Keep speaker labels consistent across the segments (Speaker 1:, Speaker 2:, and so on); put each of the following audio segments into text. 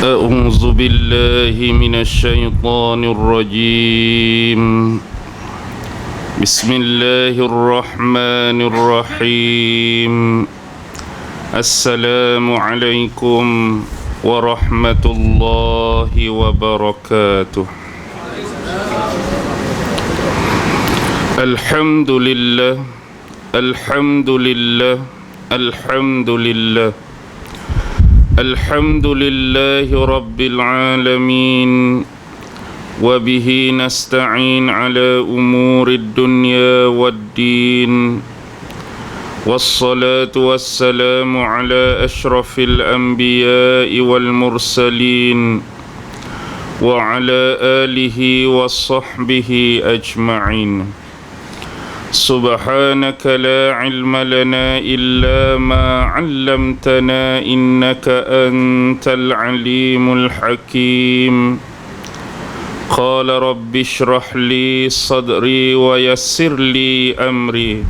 Speaker 1: أعوذ بالله من الشيطان الرجيم بسم الله الرحمن الرحيم السلام عليكم ورحمة الله وبركاته الحمد لله الحمد لله الحمد لله الحمد لله رب العالمين وبه نستعين على أمور الدنيا والدين والصلاة والسلام على أشرف الأنبياء والمرسلين وعلى آله وصحبه أجمعين سبحانك لا علم لنا إلا ما علمتنا إنك أنت العليم الحكيم قال رب اشرح لي صدري ويسر لي أمري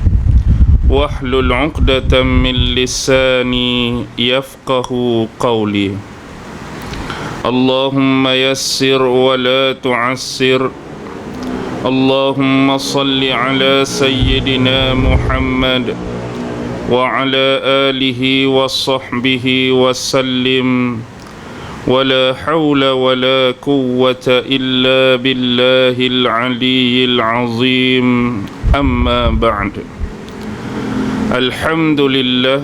Speaker 1: واحلل عقدة من لساني يفقه قولي اللهم يسر ولا تعسر اللهم صل على سيدنا محمد وعلى آله وصحبه وسلم ولا حول ولا قوة إلا بالله العلي العظيم أما بعد الحمد لله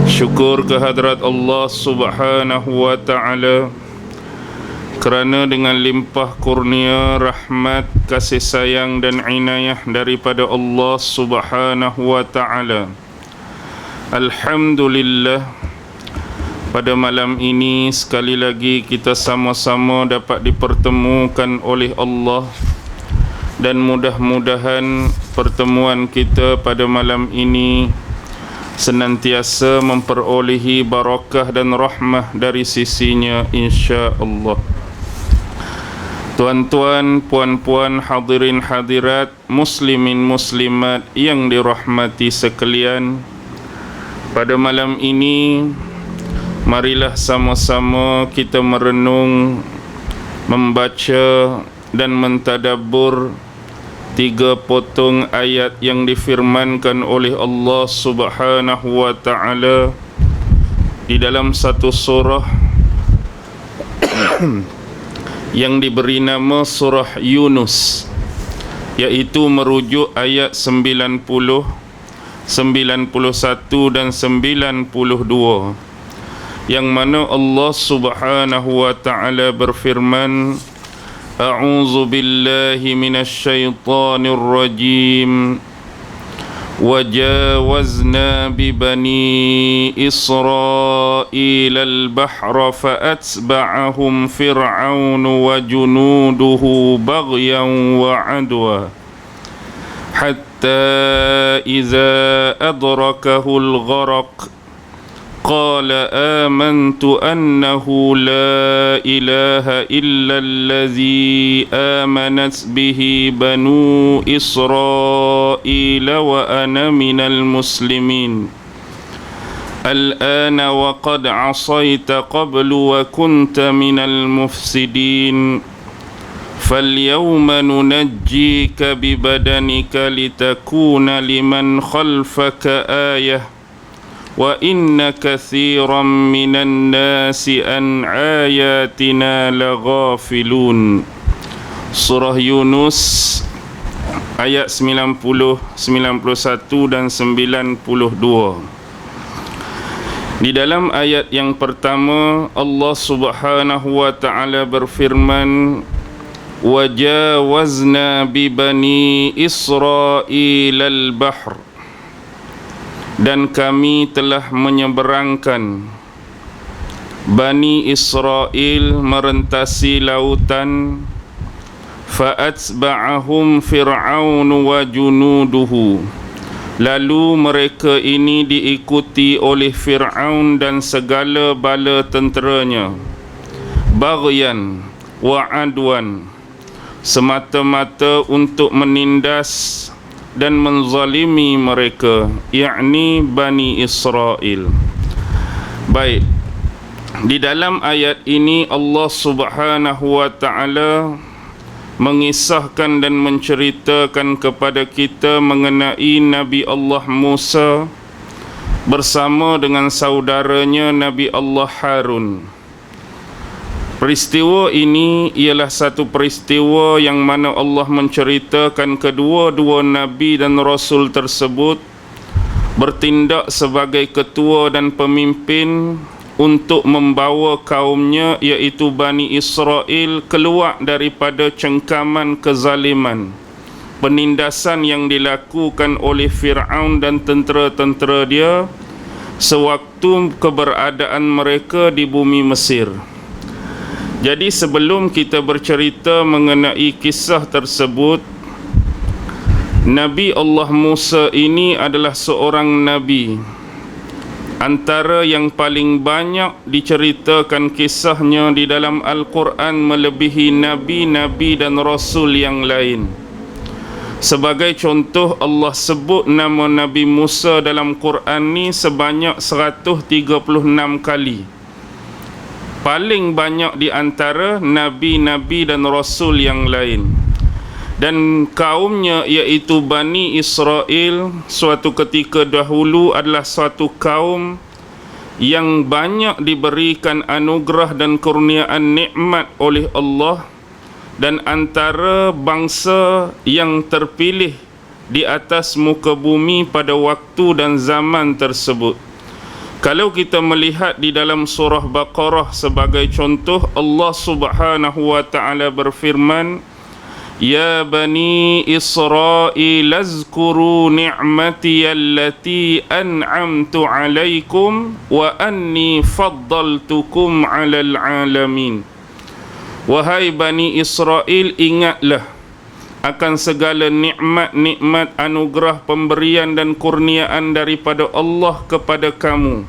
Speaker 1: syukur kehadrat Allah subhanahu wa ta'ala kerana dengan limpah kurnia, rahmat, kasih sayang dan inayah daripada Allah subhanahu wa ta'ala, alhamdulillah, pada malam ini sekali lagi kita sama-sama dapat dipertemukan oleh Allah. Dan mudah-mudahan pertemuan kita pada malam ini senantiasa memperolehi barakah dan rahmah dari sisinya, insya-Allah. Tuan-tuan, puan-puan, hadirin hadirat, muslimin muslimat yang dirahmati sekalian, pada malam ini marilah sama-sama kita merenung, membaca dan mentadabbur 3 potong ayat yang difirmankan oleh Allah Subhanahu wa ta'ala di dalam satu surah yang diberi nama surah Yunus, iaitu merujuk ayat 90, 91 dan 92, yang mana Allah Subhanahu wa ta'ala berfirman, A'udzu billahi minasy syaithanir rajim. وجاوزنا ببني إسرائيل البحر فأتبعهم فرعون وجنوده بغيا وعدوا حتى إذا أدركه الغرق قال آمنت أنه لا إله إلا الذي آمنت به بنو إسرائيل وأنا من المسلمين الآن وقد عصيت قبل وكنت من المفسدين فاليوم ننجيك ببدنك لتكون لمن خلفك آية وَإِنَّ كَثِيرًا مِنَ النَّاسِ عَنْ آيَاتِنَا لَغَافِلُونَ. Surah Yunus ayat 90, 91 dan 92. Di dalam ayat yang pertama Allah Subhanahu wa ta'ala berfirman, وَجَاوَزْنَا بِبَنِي إِسْرَائِيلَ الْبَحْرَ, dan kami telah menyeberangkan Bani Israel merentasi lautan, fa'atba'ahum fir'aun wa junuduhu, lalu mereka ini diikuti oleh Fir'aun dan segala bala tenteranya, baghyan wa adwan, semata-mata untuk menindas dan menzalimi mereka, yakni Bani Israel. Baik, Di dalam ayat ini Allah Subhanahu wa taala mengisahkan dan menceritakan kepada kita mengenai Nabi Allah Musa bersama dengan saudaranya Nabi Allah Harun. Peristiwa ini ialah satu peristiwa yang mana Allah menceritakan kedua-dua Nabi dan Rasul tersebut bertindak sebagai ketua dan pemimpin untuk membawa kaumnya, iaitu Bani Israel, keluar daripada cengkaman kezaliman, penindasan yang dilakukan oleh Fir'aun dan tentera-tentera dia sewaktu keberadaan mereka di bumi Mesir. Jadi sebelum kita bercerita mengenai kisah tersebut, Nabi Allah Musa ini adalah seorang Nabi antara yang paling banyak diceritakan kisahnya di dalam Al-Quran melebihi Nabi-Nabi dan Rasul yang lain. Sebagai contoh, Allah sebut nama Nabi Musa dalam Quran ni sebanyak 136 kali. Paling banyak di antara Nabi-Nabi dan Rasul yang lain. Dan kaumnya iaitu Bani Israel suatu ketika dahulu adalah suatu kaum yang banyak diberikan anugerah dan kurniaan nikmat oleh Allah, dan antara bangsa yang terpilih di atas muka bumi pada waktu dan zaman tersebut. Kalau kita melihat di dalam surah Baqarah sebagai contoh, Allah Subhanahu wa taala berfirman, Ya Bani Israel azkuru ni'mati allati an'amtu alaikum wa anni faddaltukum 'alal 'alamin. Wahai Bani Israel, ingatlah akan segala nikmat-nikmat, anugerah, pemberian dan kurniaan daripada Allah kepada kamu.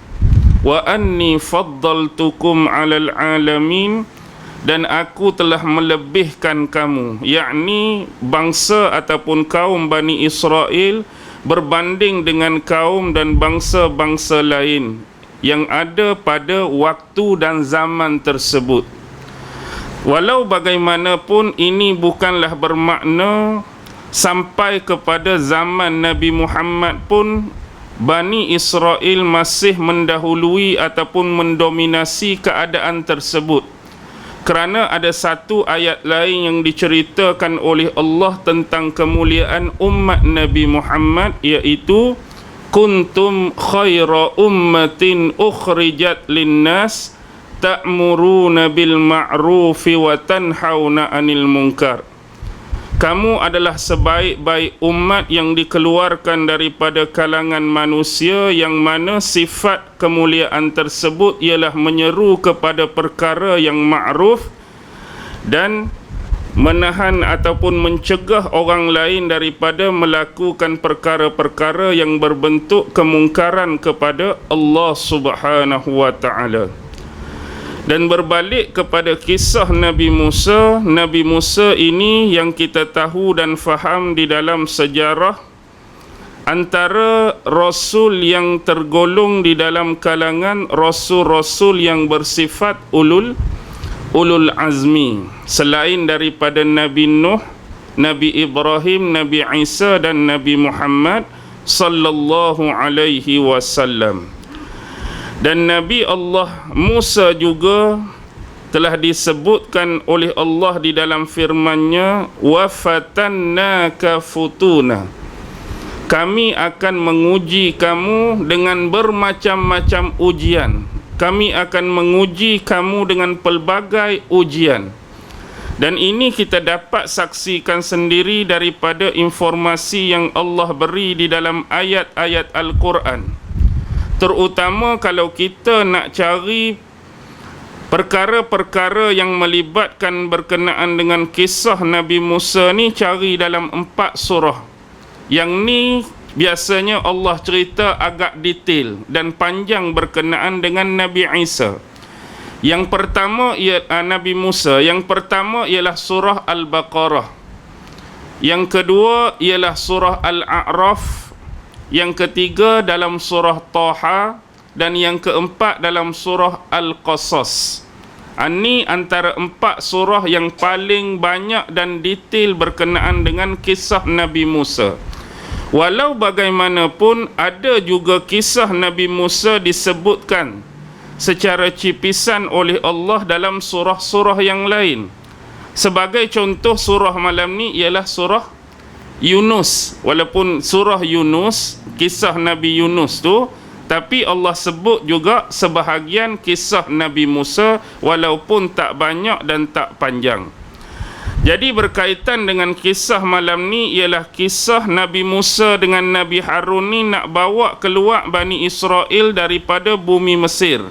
Speaker 1: Wa anni faddaltukum 'alal 'alamin, dan aku telah melebihkan kamu, yakni bangsa ataupun kaum Bani Israel berbanding dengan kaum dan bangsa-bangsa lain yang ada pada waktu dan zaman tersebut. Walau bagaimanapun, ini bukanlah bermakna sampai kepada zaman Nabi Muhammad pun Bani Israel masih mendahului ataupun mendominasi keadaan tersebut. Kerana ada satu ayat lain yang diceritakan oleh Allah tentang kemuliaan umat Nabi Muhammad, iaitu kuntum khaira ummatin ukhrijat linnas ta'muruna bil ma'rufi wa tanhauna 'anil munkar. Kamu adalah sebaik-baik umat yang dikeluarkan daripada kalangan manusia, yang mana sifat kemuliaan tersebut ialah menyeru kepada perkara yang ma'ruf dan menahan ataupun mencegah orang lain daripada melakukan perkara-perkara yang berbentuk kemungkaran kepada Allah Subhanahu wa taala. Dan berbalik kepada kisah Nabi Musa, Nabi Musa ini yang kita tahu dan faham di dalam sejarah antara Rasul yang tergolong di dalam kalangan Rasul-Rasul yang bersifat ulul azmi, selain daripada Nabi Nuh, Nabi Ibrahim, Nabi Isa dan Nabi Muhammad sallallahu alaihi wasallam. Dan Nabi Allah Musa juga telah disebutkan oleh Allah di dalam firman-Nya, wa fatannaka futuna. Kami akan menguji kamu dengan bermacam-macam ujian. Kami akan menguji kamu dengan pelbagai ujian. Dan ini kita dapat saksikan sendiri daripada informasi yang Allah beri di dalam ayat-ayat Al-Quran. Terutama kalau kita nak cari perkara-perkara yang melibatkan berkenaan dengan kisah Nabi Musa ni, cari dalam 4 surah. Yang ni biasanya Allah cerita agak detail dan panjang berkenaan dengan Nabi Isa. Yang pertama ialah Nabi Musa. Yang pertama ialah surah Al-Baqarah. Yang kedua ialah surah Al-A'raf. Yang ketiga dalam surah Taha. dan yang keempat dalam surah Al-Qasas. Ini antara 4 surah yang paling banyak dan detail berkenaan dengan kisah Nabi Musa. Walau bagaimanapun, ada juga kisah Nabi Musa disebutkan secara cipisan oleh Allah dalam surah-surah yang lain. Sebagai contoh, surah malam ni ialah surah Yunus. Walaupun surah Yunus, kisah Nabi Yunus tu, tapi Allah sebut juga sebahagian kisah Nabi Musa, walaupun tak banyak dan tak panjang. Jadi berkaitan dengan kisah malam ni ialah kisah Nabi Musa dengan Nabi Harun ni nak bawa keluar Bani Israel daripada bumi Mesir.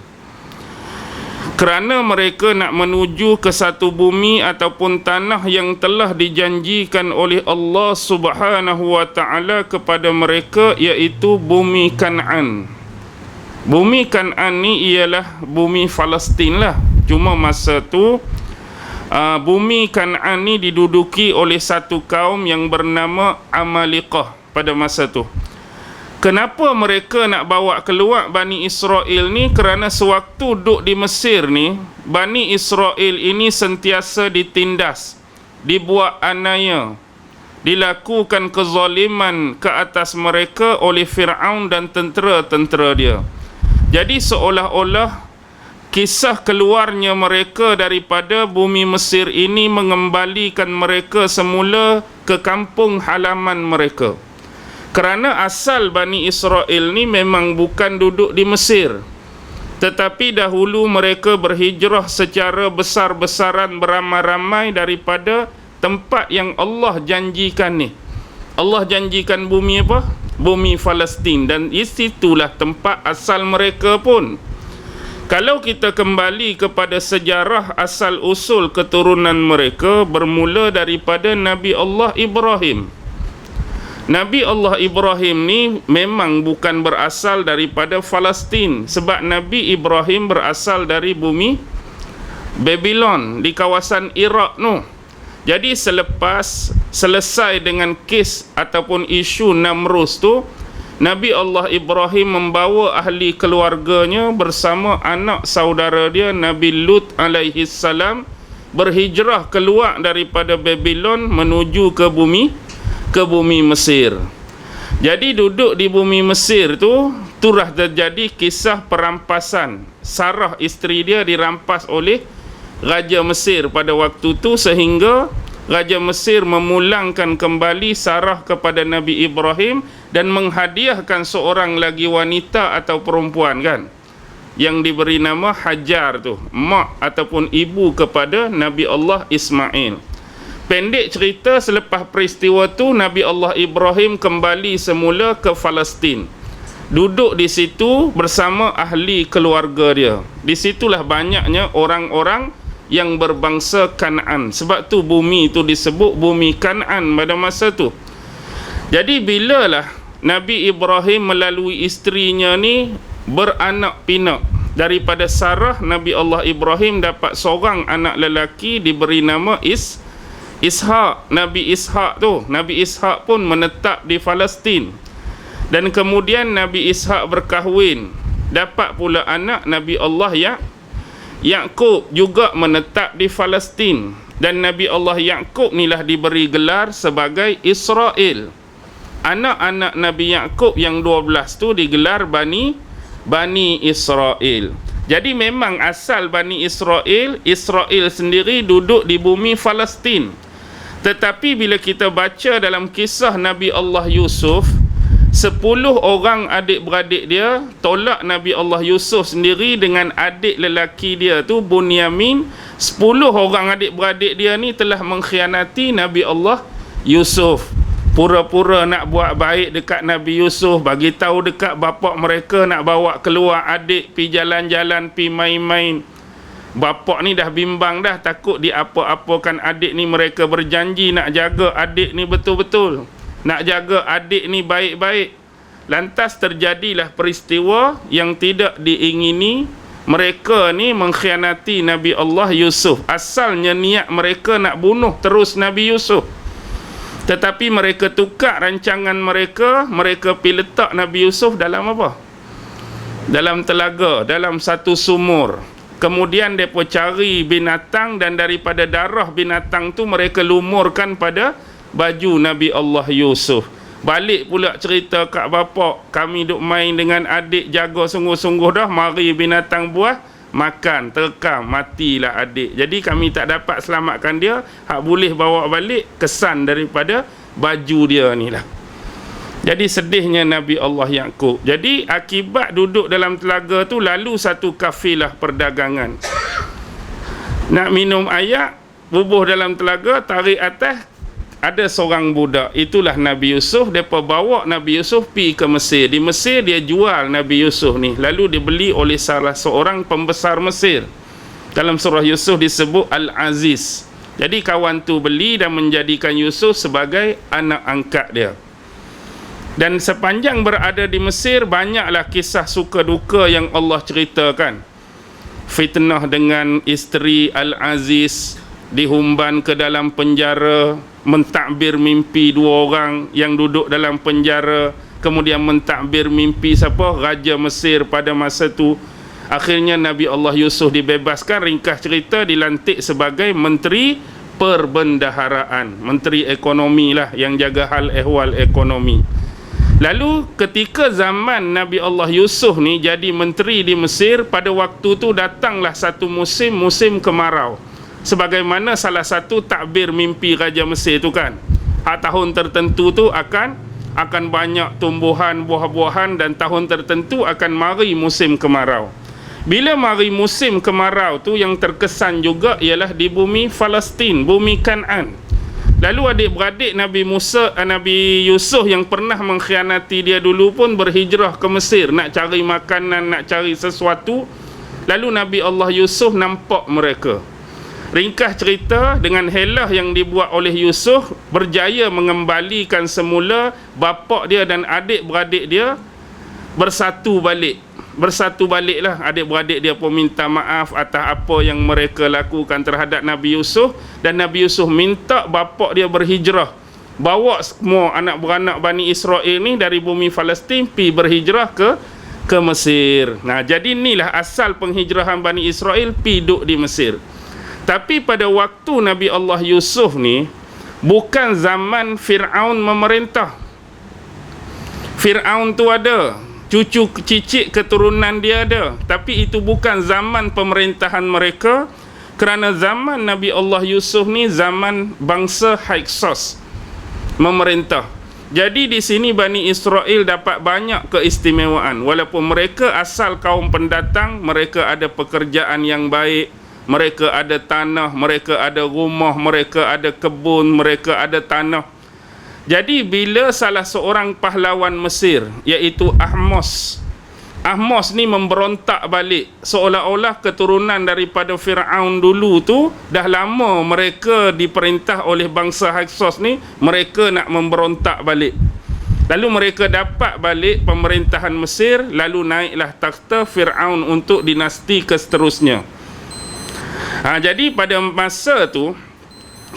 Speaker 1: Kerana mereka nak menuju ke satu bumi ataupun tanah yang telah dijanjikan oleh Allah Subhanahu wa taala kepada mereka, iaitu bumi Kan'an. Bumi Kan'an ni ialah bumi Palestin lah. Cuma masa tu bumi Kan'an ni diduduki oleh satu kaum yang bernama Amaliqah pada masa tu. Kenapa mereka nak bawa keluar Bani Israel ni? Kerana sewaktu duduk di Mesir ni, Bani Israel ini sentiasa ditindas, dibuat anaya, dilakukan kezaliman ke atas mereka oleh Fir'aun dan tentera-tentera dia. Jadi seolah-olah kisah keluarnya mereka daripada bumi Mesir ini mengembalikan mereka semula ke kampung halaman mereka. Kerana asal Bani Israel ni memang bukan duduk di Mesir, tetapi dahulu mereka berhijrah secara besar-besaran, beramai-ramai daripada tempat yang Allah janjikan ni. Allah janjikan bumi apa? Bumi Palestin, dan isitulah tempat asal mereka pun. Kalau kita kembali kepada sejarah asal-usul keturunan mereka, bermula daripada Nabi Allah Ibrahim. Nabi Allah Ibrahim ni memang bukan berasal daripada Palestin, sebab Nabi Ibrahim berasal dari bumi Babylon di kawasan Iraq tu. Jadi selepas selesai dengan kes ataupun isu Namrus tu, Nabi Allah Ibrahim membawa ahli keluarganya bersama anak saudara dia Nabi Lut alaihi salam berhijrah keluar daripada Babylon menuju ke bumi Mesir. Jadi duduk di bumi Mesir tu, turah terjadi kisah perampasan. Sarah isteri dia dirampas oleh Raja Mesir pada waktu tu, sehingga Raja Mesir memulangkan kembali Sarah kepada Nabi Ibrahim dan menghadiahkan seorang lagi wanita atau perempuan kan, yang diberi nama Hajar tu, mak ataupun ibu kepada Nabi Allah Ismail. Pendek cerita, selepas peristiwa tu Nabi Allah Ibrahim kembali semula ke Palestin. Duduk di situ bersama ahli keluarga dia. Di situlah banyaknya orang-orang yang berbangsa Kan'an. Sebab tu bumi itu disebut bumi Kan'an pada masa tu. Jadi bilalah Nabi Ibrahim melalui isterinya ni beranak pinak. Daripada Sarah, Nabi Allah Ibrahim dapat seorang anak lelaki diberi nama Ishak. Nabi Ishak tu, Nabi Ishak pun menetap di Palestin. Dan kemudian Nabi Ishak berkahwin, dapat pula anak Nabi Allah Yaqub juga menetap di Palestin. Dan Nabi Allah Yaqub nilah diberi gelar sebagai Israel. Anak-anak Nabi Yaqub yang 12 tu digelar Bani Israel. Jadi memang asal Bani Israel sendiri duduk di bumi Palestin. Tetapi bila kita baca dalam kisah Nabi Allah Yusuf, 10 orang adik-beradik dia tolak Nabi Allah Yusuf sendiri dengan adik lelaki dia tu Bunyamin. 10 orang adik-beradik dia ni telah mengkhianati Nabi Allah Yusuf. Pura-pura nak buat baik dekat Nabi Yusuf, bagi tahu dekat bapak mereka nak bawa keluar adik pi jalan-jalan, pi main-main. Bapak ni dah bimbang dah, takut diapa-apakan adik ni. Mereka berjanji nak jaga adik ni betul-betul, nak jaga adik ni baik-baik. Lantas terjadilah peristiwa yang tidak diingini. Mereka ni mengkhianati Nabi Allah Yusuf. Asalnya niat mereka nak bunuh terus Nabi Yusuf, tetapi mereka tukar rancangan mereka. Mereka pergi letak Nabi Yusuf dalam apa? dalam telaga, dalam satu sumur. Kemudian mereka cari binatang dan daripada darah binatang tu mereka lumurkan pada baju Nabi Allah Yusuf. Balik pula cerita kat bapak, kami duk main dengan adik, jaga sungguh-sungguh dah, mari binatang buah makan, terkam, matilah adik. Jadi kami tak dapat selamatkan dia. Hak boleh bawa balik kesan daripada baju dia ni lah. Jadi sedihnya Nabi Allah Yaqub. Jadi akibat duduk dalam telaga tu, lalu satu kafilah perdagangan nak minum air, bubuh dalam telaga, tarik atas, ada seorang budak, itulah Nabi Yusuf. Mereka bawa Nabi Yusuf pergi ke Mesir. Di Mesir dia jual Nabi Yusuf ni, lalu dibeli oleh salah seorang pembesar Mesir. Dalam surah Yusuf disebut Al-Aziz. Jadi kawan tu beli dan menjadikan Yusuf sebagai anak angkat dia. Dan sepanjang berada di Mesir, banyaklah kisah suka duka yang Allah ceritakan. Fitnah dengan isteri Al-Aziz, dihumban ke dalam penjara, mentakbir mimpi dua orang yang duduk dalam penjara, kemudian mentakbir mimpi siapa? Raja Mesir pada masa tu. Akhirnya Nabi Allah Yusuf dibebaskan. Ringkas cerita, dilantik sebagai Menteri Perbendaharaan, Menteri Ekonomi lah, yang jaga hal ehwal ekonomi. Lalu ketika zaman Nabi Allah Yusuf ni jadi menteri di Mesir, pada waktu tu datanglah satu musim kemarau. Sebagaimana salah satu takbir mimpi Raja Mesir tu kan, tahun tertentu tu akan banyak tumbuhan, buah-buahan, dan tahun tertentu akan mari musim kemarau. Bila mari musim kemarau tu, yang terkesan juga ialah di bumi Palestin, bumi Kan'an. Lalu adik-beradik Nabi Yusuf yang pernah mengkhianati dia dulu pun berhijrah ke Mesir nak cari makanan, nak cari sesuatu. Lalu Nabi Allah Yusuf nampak mereka. Ringkas cerita, dengan helah yang dibuat oleh Yusuf, berjaya mengembalikan semula bapa dia dan adik-beradik dia bersatu baliklah. Adik-beradik dia pun minta maaf atas apa yang mereka lakukan terhadap Nabi Yusuf, dan Nabi Yusuf minta bapa dia berhijrah, bawa semua anak beranak Bani Israel ni dari bumi Palestin pi berhijrah ke Mesir. Nah, jadi inilah asal penghijrahan Bani Israel pi duduk di Mesir. Tapi pada waktu Nabi Allah Yusuf ni bukan zaman Fir'aun memerintah. Fir'aun tu ada, cucu cicit keturunan dia ada, tapi itu bukan zaman pemerintahan mereka, kerana zaman Nabi Allah Yusuf ni zaman bangsa Hyksos memerintah. Jadi di sini Bani Israel dapat banyak keistimewaan. Walaupun mereka asal kaum pendatang, mereka ada pekerjaan yang baik, mereka ada tanah, mereka ada rumah, mereka ada kebun, mereka ada tanah. Jadi bila salah seorang pahlawan Mesir, iaitu Ahmos ni memberontak balik, seolah-olah keturunan daripada Fir'aun dulu tu, dah lama mereka diperintah oleh bangsa Hyksos ni, mereka nak memberontak balik. Lalu mereka dapat balik pemerintahan Mesir, lalu naiklah takhta Fir'aun untuk dinasti seterusnya. Jadi pada masa tu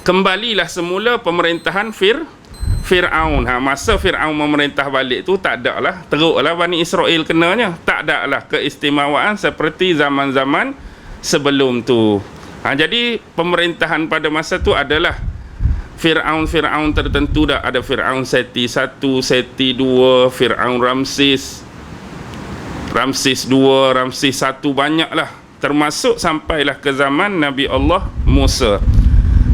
Speaker 1: kembalilah semula pemerintahan Fir'aun. Masa Fir'aun memerintah balik tu tak ada lah, teruklah Bani Israel kenanya, tak ada lah keistimewaan seperti zaman-zaman sebelum tu. Jadi pemerintahan pada masa tu adalah Fir'aun tertentu dah. Ada Fir'aun Seti 1, Seti 2, Fir'aun Ramses 2, Ramses 1, banyak lah, termasuk sampailah ke zaman Nabi Allah Musa.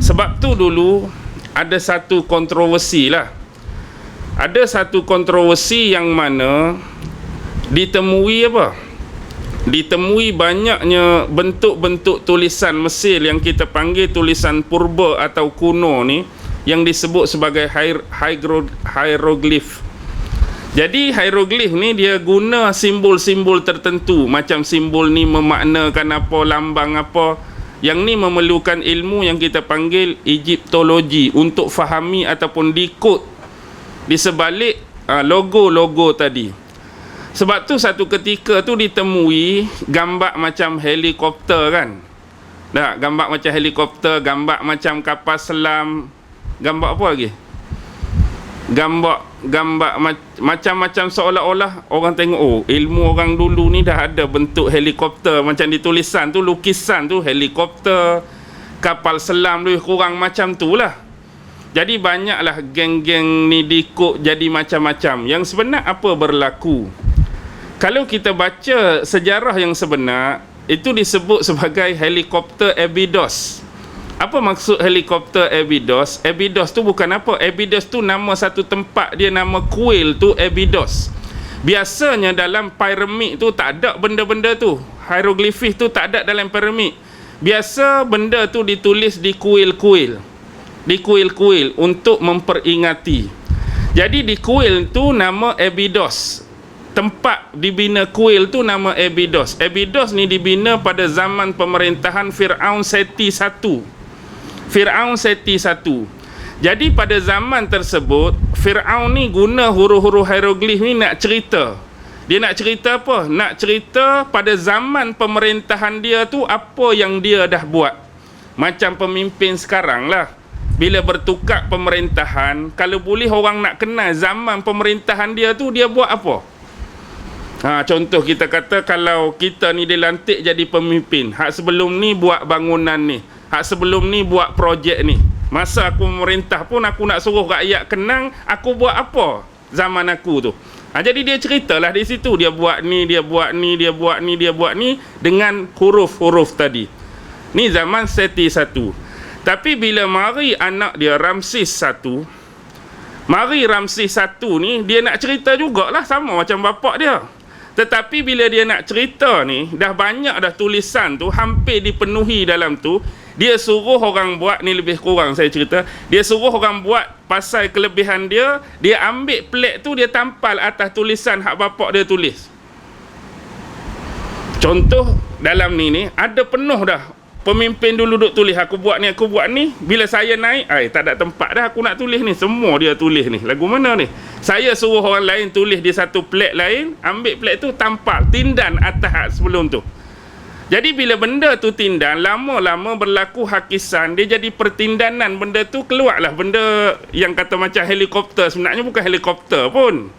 Speaker 1: Sebab tu dulu ada satu kontroversi lah. Ada satu kontroversi yang mana ditemui banyaknya bentuk-bentuk tulisan Mesir yang kita panggil tulisan purba atau kuno ni, yang disebut sebagai hieroglif. Jadi hieroglif ni dia guna simbol-simbol tertentu. Macam simbol ni memaknakan apa, lambang apa. Yang ni memerlukan ilmu yang kita panggil Egyptologi untuk fahami ataupun dekod di sebalik logo-logo tadi. Sebab tu satu ketika tu ditemui gambar macam helikopter kan. Gambar macam helikopter, gambar macam kapal selam, gambar apa lagi? gambar macam-macam, seolah-olah orang tengok, oh, ilmu orang dulu ni dah ada bentuk helikopter macam di tulisan tu, lukisan tu helikopter, kapal selam, lebih kurang macam tu lah. Jadi banyaklah geng-geng ni diikut jadi macam-macam. Yang sebenar apa berlaku? Kalau kita baca sejarah yang sebenar, itu disebut sebagai helikopter Abydos. Apa maksud helikopter Abydos? Abydos tu bukan apa. Abydos tu nama satu tempat, dia nama kuil tu Abydos. Biasanya dalam piramid tu tak ada benda-benda tu. Hieroglifik tu tak ada dalam piramid. Biasa benda tu ditulis di kuil-kuil. Di kuil-kuil untuk memperingati. Jadi di kuil tu nama Abydos. Tempat dibina kuil tu nama Abydos. Abydos ni dibina pada zaman pemerintahan Fir'aun Seti I. Fir'aun Seti I. Jadi pada zaman tersebut, Fir'aun ni guna huruf-huruf hieroglif ni nak cerita. Dia nak cerita apa? Nak cerita pada zaman pemerintahan dia tu apa yang dia dah buat. Macam pemimpin sekarang lah. Bila bertukar pemerintahan, kalau boleh orang nak kenal zaman pemerintahan dia tu, dia buat apa? Contoh kita kata, kalau kita ni dilantik jadi pemimpin, hak sebelum ni buat bangunan ni, hak sebelum ni buat projek ni. Masa aku memerintah pun aku nak suruh rakyat kenang aku buat apa zaman aku tu. Jadi dia ceritalah di situ, dia buat ni, dia buat ni, dia buat ni, dia buat ni dengan huruf-huruf tadi. Ni zaman Seti I. Tapi bila mari anak dia Ramses I, mari Ramses I ni dia nak cerita jugalah sama macam bapak dia. Tetapi bila dia nak cerita ni, dah banyak dah tulisan tu, hampir dipenuhi dalam tu, dia suruh orang buat, ni lebih kurang saya cerita, dia suruh orang buat pasal kelebihan dia, dia ambil plate tu, dia tampal atas tulisan hak bapak dia tulis. Contoh dalam ni ada penuh dah. Pemimpin dulu duk tulis, aku buat ni. Bila saya naik, tak ada tempat dah aku nak tulis ni. Semua dia tulis ni. Lagu mana ni? Saya suruh orang lain tulis di satu plate lain, ambil plate tu, tampal, tindan atas sebelum tu. Jadi bila benda tu tindan, lama-lama berlaku hakisan, dia jadi pertindanan benda tu, keluarlah benda yang kata macam helikopter. Sebenarnya bukan helikopter pun.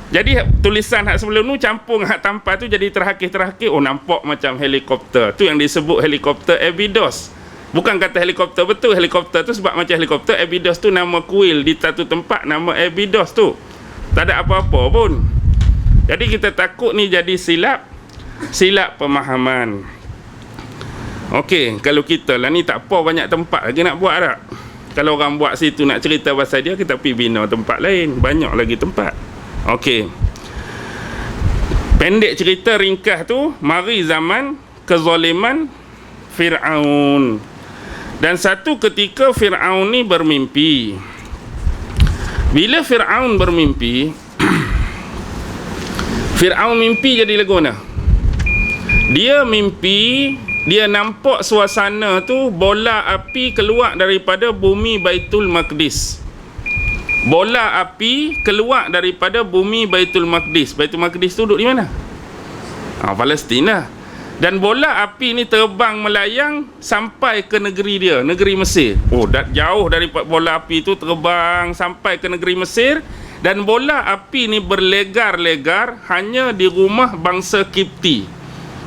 Speaker 1: Jadi tulisan hak sebelum tu campur hak tampal tu jadi terhakis-terhakis. Oh, nampak macam helikopter. Tu yang disebut helikopter Abydos. Bukan kata helikopter betul. Helikopter tu sebab macam helikopter. Abydos tu nama kuil di satu tempat, nama Abydos tu. Tak ada apa-apa pun. Jadi kita takut ni jadi silap pemahaman. Okey, kalau kita lah ni tak apa banyak tempat lagi nak buat tak? Kalau orang buat situ nak cerita pasal dia, kita pergi bina tempat lain. Banyak lagi tempat. Okey. Pendek cerita ringkas tu, mari zaman kezaliman Fir'aun. Dan satu ketika Fir'aun ni bermimpi. Bila Fir'aun bermimpi, Fir'aun mimpi jadi lagu mana? Dia mimpi, dia nampak suasana tu bola api keluar daripada bumi Baitul Maqdis. Bola api keluar daripada bumi Baitul Maqdis. Baitul Maqdis tu duduk di mana? Palestin lah. Dan bola api ni terbang melayang sampai ke negeri dia, negeri Mesir. Oh, jauh daripada bola api tu terbang sampai ke negeri Mesir. Dan bola api ni berlegar-legar hanya di rumah bangsa Kipti.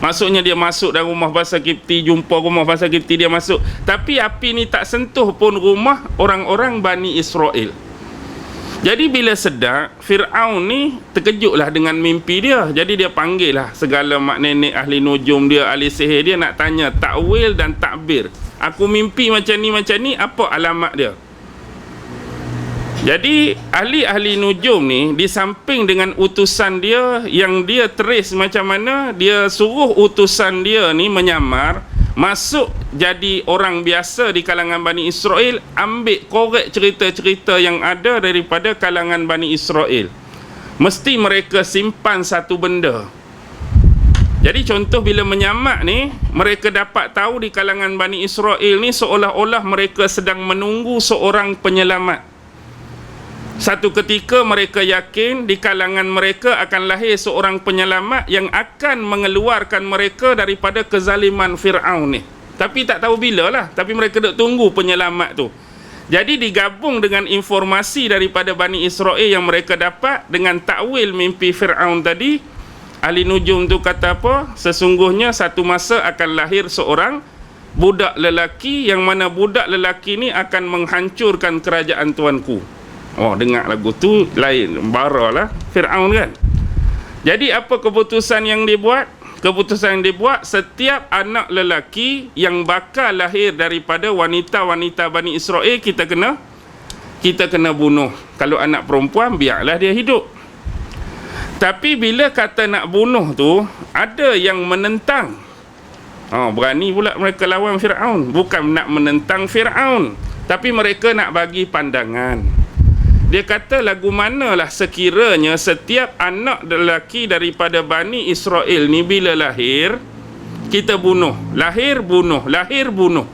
Speaker 1: Maksudnya dia masuk dalam rumah bangsa Kipti, jumpa rumah bangsa Kipti, dia masuk. Tapi api ni tak sentuh pun rumah orang-orang Bani Israel. Jadi bila sedar, Fir'aun ni terkejutlah dengan mimpi dia. Jadi dia panggil lah segala mak nenek ahli nujum dia, ahli sihir dia, nak tanya takwil dan takbir. Aku mimpi macam ni, apa alamat dia? Jadi ahli-ahli nujum ni, di samping dengan utusan dia yang dia trace macam mana, dia suruh utusan dia ni menyamar, masuk jadi orang biasa di kalangan Bani Israel, ambil korek cerita-cerita yang ada daripada kalangan Bani Israel. Mesti mereka simpan satu benda. Jadi contoh bila menyamak ni, mereka dapat tahu di kalangan Bani Israel ni seolah-olah mereka sedang menunggu seorang penyelamat. Satu ketika mereka yakin di kalangan mereka akan lahir seorang penyelamat yang akan mengeluarkan mereka daripada kezaliman Fir'aun ni. Tapi tak tahu bila lah. Tapi mereka duk tunggu penyelamat tu. Jadi digabung dengan informasi daripada Bani Israel yang mereka dapat dengan takwil mimpi Fir'aun tadi. Ahli nujum tu kata apa? Sesungguhnya satu masa akan lahir seorang budak lelaki, yang mana budak lelaki ni akan menghancurkan kerajaan tuanku. Oh, dengar lagu tu lain, baralah Fir'aun kan. Jadi apa keputusan yang dibuat? Keputusan yang dibuat, setiap anak lelaki yang bakal lahir daripada wanita-wanita Bani Israel kita kena bunuh. Kalau anak perempuan biarlah dia hidup. Tapi bila kata nak bunuh tu, ada yang menentang. Berani pula mereka lawan Fir'aun. Bukan nak menentang Fir'aun, tapi mereka nak bagi pandangan. Dia kata lagu manalah sekiranya setiap anak lelaki daripada Bani Israel ni bila lahir, kita bunuh. Lahir bunuh, lahir bunuh.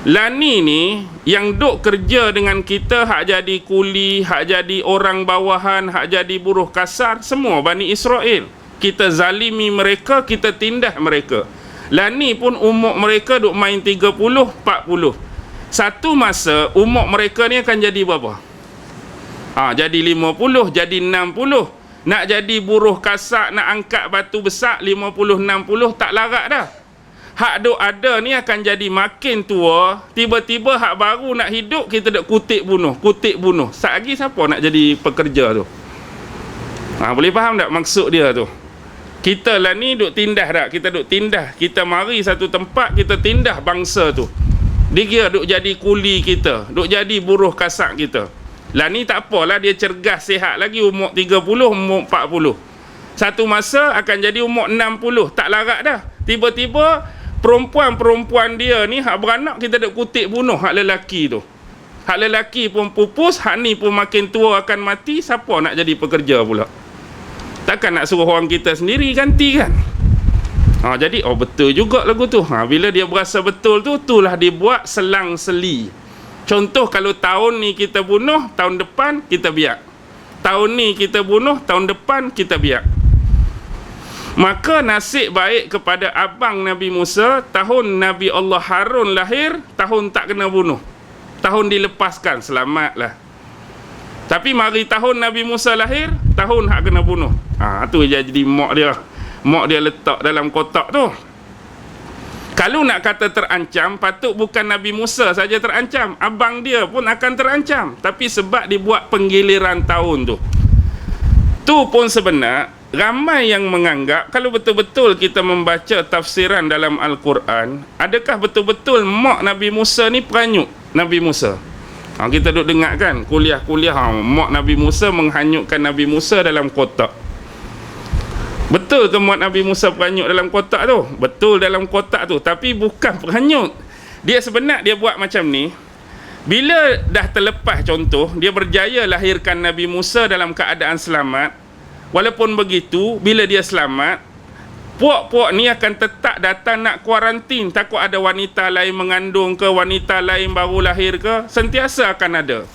Speaker 1: Lani ni yang duk kerja dengan kita, hak jadi kuli, hak jadi orang bawahan, hak jadi buruh kasar, semua Bani Israel. Kita zalimi mereka, kita tindah mereka. Lani pun umur mereka duk main 30, 40. Satu masa umur mereka ni akan jadi berapa? Jadi 50, jadi 60. Nak jadi buruh kasak, nak angkat batu besar 50, 60 tak larat dah. Hak duk ada ni akan jadi makin tua. Tiba-tiba hak baru nak hidup, kita duk kutip bunuh. Sat lagi siapa nak jadi pekerja tu? Boleh faham tak maksud dia tu? Kita lah ni duk tindah tak? Kita duk tindah. Kita mari satu tempat, kita tindah bangsa tu. Dia duk jadi kuli kita, duk jadi buruh kasak kita. Lah ni tak apalah, dia cergas, sihat lagi, umur 30, umur 40. Satu masa akan jadi umur 60, tak larat dah. Tiba-tiba perempuan-perempuan dia ni hak beranak, kita duk kutip bunuh hak lelaki tu. Hak lelaki pun pupus, hak ni pun makin tua akan mati. Siapa nak jadi pekerja pula? Takkan nak suruh orang kita sendiri ganti kan? Jadi betul juga lagu tu. Bila dia berasa betul tu, itulah dibuat selang-seli. Contoh, kalau tahun ni kita bunuh, tahun depan kita biak. Tahun ni kita bunuh, tahun depan kita biak. Maka nasib baik kepada abang Nabi Musa, tahun Nabi Allah Harun lahir, tahun tak kena bunuh. Tahun dilepaskan, selamatlah. Tapi mari tahun Nabi Musa lahir, tahun hak kena bunuh. Tu jadi mak dia. Mak dia letak dalam kotak tu. Kalau nak kata terancam, patut bukan Nabi Musa saja terancam, abang dia pun akan terancam. Tapi sebab dibuat penggiliran tahun tu, tu pun sebenar ramai yang menganggap, kalau betul-betul kita membaca tafsiran dalam Al-Quran, adakah betul-betul mak Nabi Musa ni peranyuk Nabi Musa? Kita duk dengar kan kuliah-kuliah, mak Nabi Musa menghanyutkan Nabi Musa dalam kotak. Betul ke mak Nabi Musa peranyut dalam kotak tu? Betul dalam kotak tu, tapi bukan peranyut. Dia sebenar dia buat macam ni. Bila dah terlepas, contoh, dia berjaya lahirkan Nabi Musa dalam keadaan selamat. Walaupun begitu, bila dia selamat, puak-puak ni akan tetap datang nak kuarantin. Takut ada wanita lain mengandung ke, wanita lain baru lahir ke, sentiasa akan ada.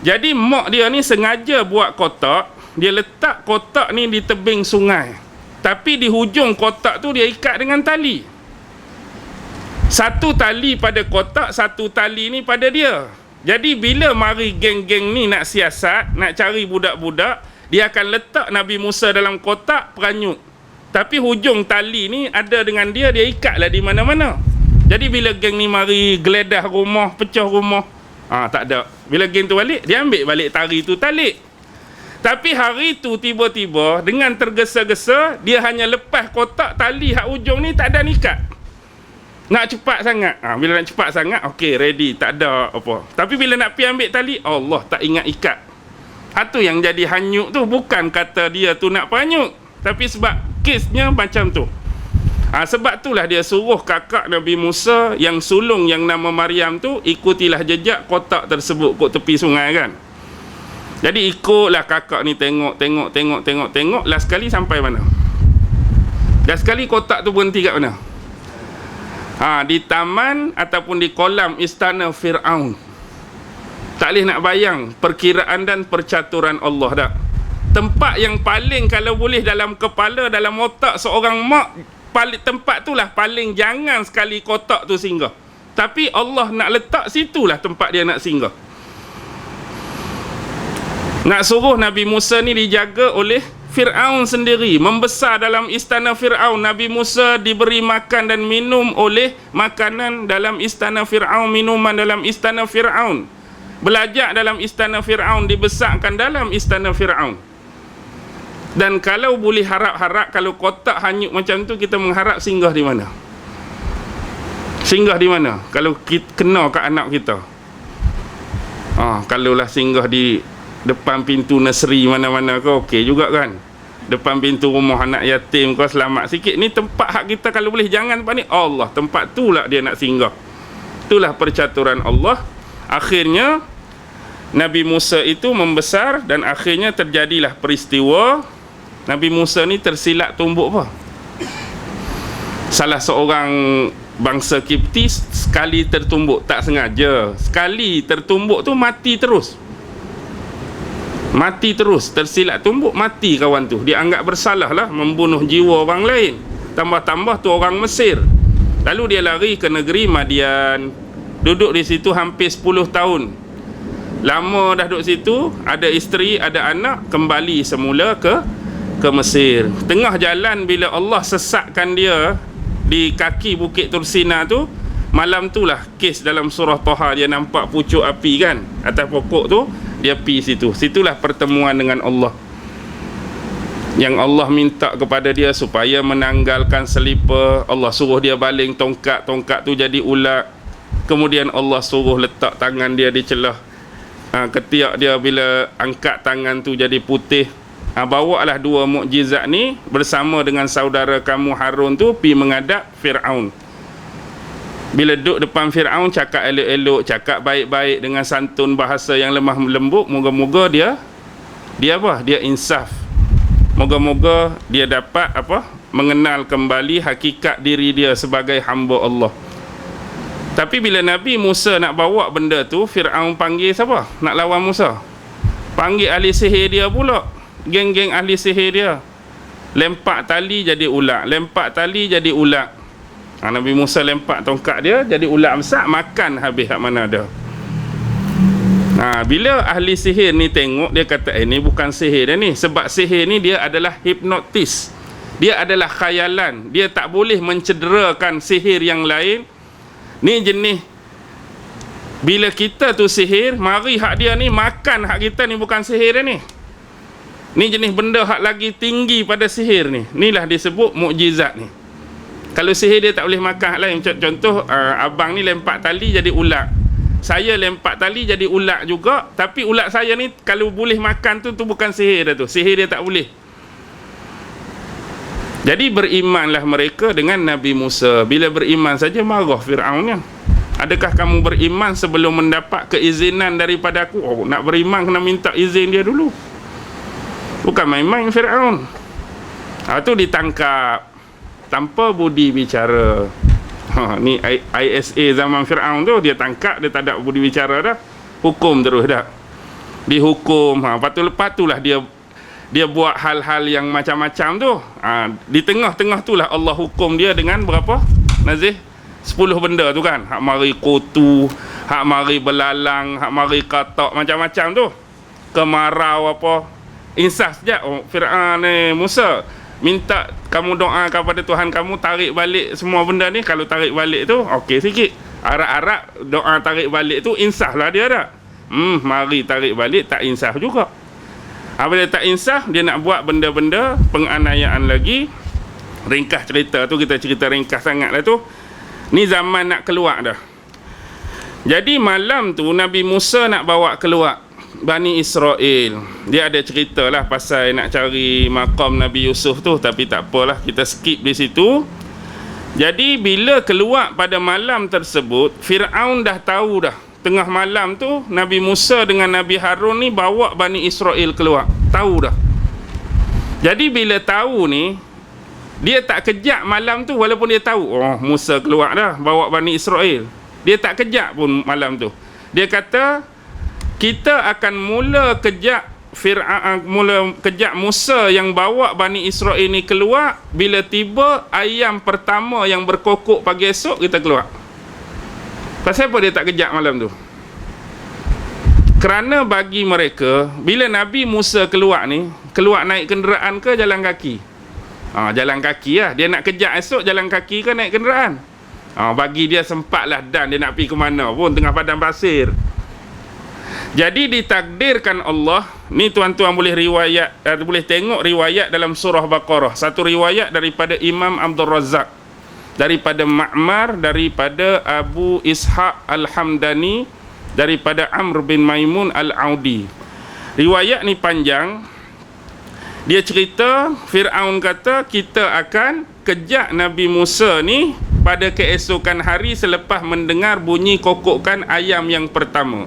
Speaker 1: Jadi mak dia ni sengaja buat kotak. Dia letak kotak ni di tebing sungai. Tapi di hujung kotak tu dia ikat dengan tali. Satu tali pada kotak, satu tali ni pada dia. Jadi bila mari geng-geng ni nak siasat, nak cari budak-budak, dia akan letak Nabi Musa dalam kotak peranyut. Tapi hujung tali ni ada dengan dia, dia ikatlah di mana-mana. Jadi bila geng ni mari geledah rumah, pecah rumah, tak ada. Bila geng tu balik, dia ambil balik tali tu talik. Tapi hari tu tiba-tiba dengan tergesa-gesa, dia hanya lepas kotak tali hak ujung ni, tak ada nikat. Nak cepat sangat. Bila nak cepat sangat, okey, ready, tak ada apa. Tapi bila nak pergi ambil tali, Allah tak ingat ikat. Itu yang jadi hanyut tu, bukan kata dia tu nak peranyut, tapi sebab kesnya macam tu. Sebab itulah dia suruh kakak Nabi Musa yang sulung yang nama Maryam tu, ikutilah jejak kotak tersebut kat tepi sungai kan. Jadi ikutlah kakak ni, tengok. Last sekali sampai mana? Last sekali kotak tu berhenti kat mana? Di taman ataupun di kolam istana Fir'aun. Tak boleh nak bayang perkiraan dan percaturan Allah dah. Tempat yang paling kalau boleh dalam kepala, dalam otak seorang mak, tempat tu lah paling jangan sekali kotak tu singgah. Tapi Allah nak letak situlah tempat dia nak singgah. Nak suruh Nabi Musa ni dijaga oleh Fir'aun sendiri, membesar dalam istana Fir'aun. Nabi Musa diberi makan dan minum oleh makanan dalam istana Fir'aun, minuman dalam istana Fir'aun, belajar dalam istana Fir'aun, dibesarkan dalam istana Fir'aun. Dan kalau boleh harap-harap, kalau kotak hanyut macam tu, kita mengharap singgah di mana? Singgah di mana kalau kita kena kat anak kita? Kalaulah singgah di depan pintu nursery mana-mana ke, okey juga kan. Depan pintu rumah anak yatim kau, selamat sikit. Ni tempat hak kita, kalau boleh jangan tempat ni. Allah, tempat tu lah dia nak singgah. Itulah percaturan Allah. Akhirnya Nabi Musa itu membesar, dan akhirnya terjadilah peristiwa Nabi Musa ni tersilap tumbuk apa? Salah seorang bangsa Kipti sekali tertumbuk, tak sengaja. Sekali tertumbuk tu mati terus. Mati terus, tersilap tumbuk, mati kawan tu. Dia anggap bersalah lah, membunuh jiwa orang lain. Tambah-tambah tu orang Mesir. Lalu dia lari ke negeri Madian. Duduk di situ hampir 10 tahun. Lama dah duduk situ, ada isteri, ada anak, kembali semula ke Mesir. Tengah jalan bila Allah sesatkan dia di kaki Bukit Tursina tu, malam tu lah kes dalam surah Taha, dia nampak pucuk api kan atas pokok tu, dia pi situ. Situlah pertemuan dengan Allah, yang Allah minta kepada dia supaya menanggalkan selipar. Allah suruh dia baling tongkat, tongkat tu jadi ulat. Kemudian Allah suruh letak tangan dia di celah ketiak dia, bila angkat tangan tu jadi putih. Bawalah dua mukjizat ni bersama dengan saudara kamu Harun tu pi menghadap Fir'aun. Bila duduk depan Fir'aun, cakap elok-elok, cakap baik-baik dengan santun bahasa yang lemah lembut. Moga-moga dia insaf. Moga-moga dia dapat mengenal kembali hakikat diri dia sebagai hamba Allah. Tapi bila Nabi Musa nak bawa benda tu, Fir'aun panggil siapa nak lawan Musa? Panggil ahli sihir dia pula. Geng-geng ahli sihir dia. Lempak tali jadi ulat, lempak tali jadi ulat. Nabi Musa lempak tongkat dia jadi ulat besar, makan habis hak mana ada. Bila ahli sihir ni tengok, dia kata ni bukan sihir dia ni. Sebab sihir ni dia adalah hipnotis, dia adalah khayalan. Dia tak boleh mencederakan sihir yang lain. Ni jenis, bila kita tu sihir, mari hak dia ni makan hak kita ni, bukan sihir dia ni. Ni jenis benda hak lagi tinggi pada sihir ni. Inilah disebut mukjizat ni. Kalau sihir dia tak boleh makan hak lain. Contoh, abang ni lempak tali jadi ulat, saya lempak tali jadi ulat juga. Tapi ulat saya ni kalau boleh makan tu bukan sihir dia tu. Sihir dia tak boleh. Jadi berimanlah mereka dengan Nabi Musa. Bila beriman saja marah Fir'aunnya. Adakah kamu beriman sebelum mendapat keizinan daripada aku? Nak beriman kena minta izin dia dulu. Bukan main-main Fir'aun. Tu ditangkap tanpa budi bicara. Ni ISA zaman Fir'aun tu, dia tangkap, dia tak ada budi bicara dah, hukum terus dah. Dihukum. Lepas tu lah dia buat hal-hal yang macam-macam tu. Di tengah-tengah tu lah Allah hukum dia dengan berapa, Nazih? 10 benda tu kan. Hak mari kutu, hak mari belalang, hak mari katak, macam-macam tu. Kemarau apa. Insaf sekejap. Fir'aun Musa, minta kamu doa kepada Tuhan kamu, tarik balik semua benda ni. Kalau tarik balik tu okey sikit. Harap-harap doa tarik balik tu insaf lah dia dah. Mari tarik balik, tak insaf juga. Bila tak insaf, dia nak buat benda-benda penganiayaan lagi. Ringkas cerita tu, kita cerita ringkas sangat lah tu. Ni zaman nak keluar dah. Jadi malam tu Nabi Musa nak bawa keluar Bani Israel. Dia ada cerita lah pasal nak cari maqam Nabi Yusuf tu, tapi tak apalah, kita skip di situ. Jadi bila keluar pada malam tersebut, Fir'aun dah tahu dah. Tengah malam tu Nabi Musa dengan Nabi Harun ni bawa Bani Israel keluar. Tahu dah. Jadi bila tahu ni, dia tak kejap malam tu, walaupun dia tahu Musa keluar dah bawa Bani Israel. Dia tak kejap pun malam tu. Dia kata, kita akan mula kejap Musa yang bawa Bani Israel ni keluar bila tiba ayam pertama yang berkokok pagi esok, kita keluar. Pasal apa dia tak kejak malam tu? Kerana bagi mereka, bila Nabi Musa keluar naik kenderaan ke jalan kaki? Jalan kaki lah. Dia nak kejak esok jalan kaki ke naik kenderaan? Bagi dia sempatlah, dan dia nak pergi ke mana pun, tengah padang pasir. Jadi ditakdirkan Allah, ni tuan-tuan boleh boleh tengok riwayat dalam surah Baqarah. Satu riwayat daripada Imam Abdul Razak, daripada Ma'mar, daripada Abu Ishaq Al-Hamdani, daripada Amr bin Maimun Al-Audi. Riwayat ni panjang. Dia cerita Fir'aun kata kita akan kejak Nabi Musa ni pada keesokan hari selepas mendengar bunyi kokokkan ayam yang pertama.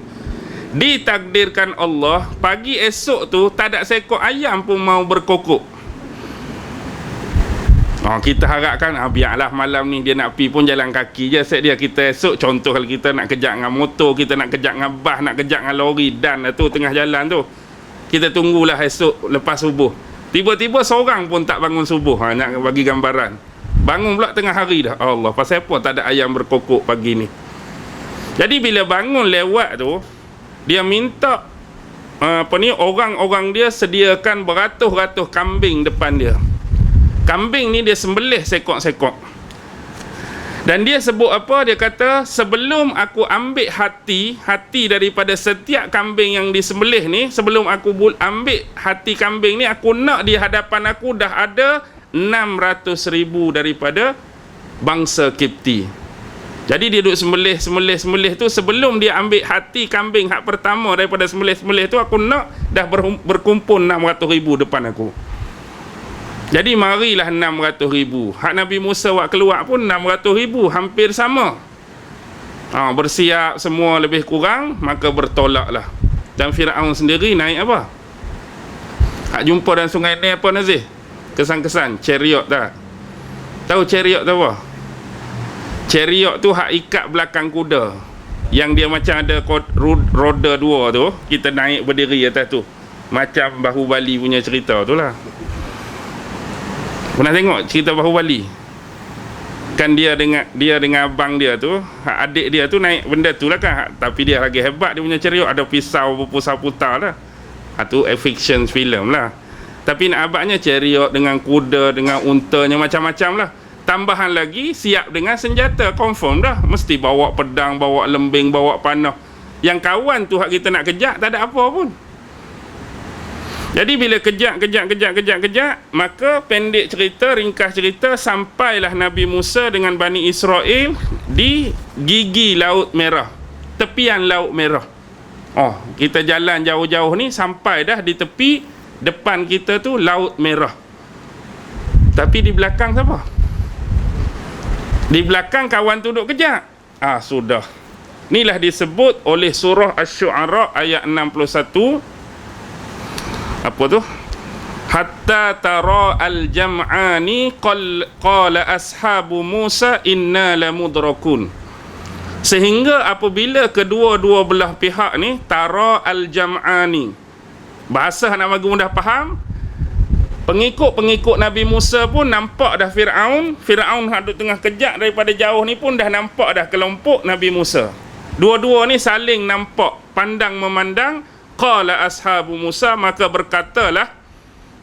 Speaker 1: Ditakdirkan Allah, pagi esok tu tak ada seekor ayam pun mau berkokok. Kita harapkan biarlah malam ni dia nak pergi pun jalan kaki je. Set dia kita esok, contoh kalau kita nak kejak dengan motor, kita nak kejak dengan bas, nak kejak dengan lori dan tu tengah jalan tu, kita tunggulah esok lepas subuh. Tiba-tiba seorang pun tak bangun subuh. Nak bagi gambaran, bangun pula tengah hari dah. Allah, pasal apa tak ada ayam berkokok pagi ni? Jadi bila bangun lewat tu, dia minta orang-orang dia sediakan beratus-ratus kambing depan dia. Kambing ni dia sembelih sekok-sekok. Dan dia sebut apa? Dia kata, sebelum aku ambil hati daripada setiap kambing yang disembelih ni, sebelum aku ambil hati kambing ni, aku nak di hadapan aku dah ada 600,000 daripada bangsa Kipti. Jadi dia duduk sembelih tu, sebelum dia ambil hati kambing hak pertama daripada sembelih tu, aku nak dah berkumpul 600,000 depan aku. Jadi marilah 600,000. Hak Nabi Musa buat keluar pun 600,000, hampir sama. Bersiap semua lebih kurang, maka bertolaklah. Dan Fir'aun sendiri naik apa? Hak jumpa dalam sungai ni apa, Nazih? Kesan-kesan chariot tak? Tahu chariot tu apa? Chariot tu hak ikat belakang kuda, yang dia macam ada roda dua tu, kita naik berdiri atas tu, macam Bahubali punya cerita tu lah. Pernah tengok cerita Bahubali? Kan dia dengan abang dia tu, adik dia tu naik benda tu lah kan. Tapi dia lagi hebat, dia punya chariot ada pisau berputar-putar lah. Tu fiction film lah. Tapi nak abangnya chariot dengan kuda, dengan untanya, macam-macam lah. Tambahan lagi siap dengan senjata, confirm dah. Mesti bawa pedang, bawa lembing, bawa panah. Yang kawan tu hak kita nak kejak tak ada apa pun. Jadi bila kejak, maka pendek cerita, ringkas cerita, sampailah Nabi Musa dengan Bani Israel di gigi Laut Merah, tepian Laut Merah. Kita jalan jauh-jauh ni, sampai dah di tepi depan kita tu Laut Merah. Tapi di belakang siapa? Di belakang kawan tu duduk kejak. Sudah. Inilah disebut oleh surah Asy-Syu'ara ayat 61. Apa tu? Hatta tara al-jam'ani qala ashabu Musa inna lamudrakun. Sehingga apabila kedua-dua belah pihak ni, tara al-jam'ani, bahasa nak bagi mudah faham, pengikut-pengikut Nabi Musa pun nampak dah Fir'aun hadut tengah kejak daripada jauh ni pun dah nampak dah kelompok Nabi Musa. Dua-dua ni saling nampak, pandang memandang. Qala ashabu Musa, maka berkatalah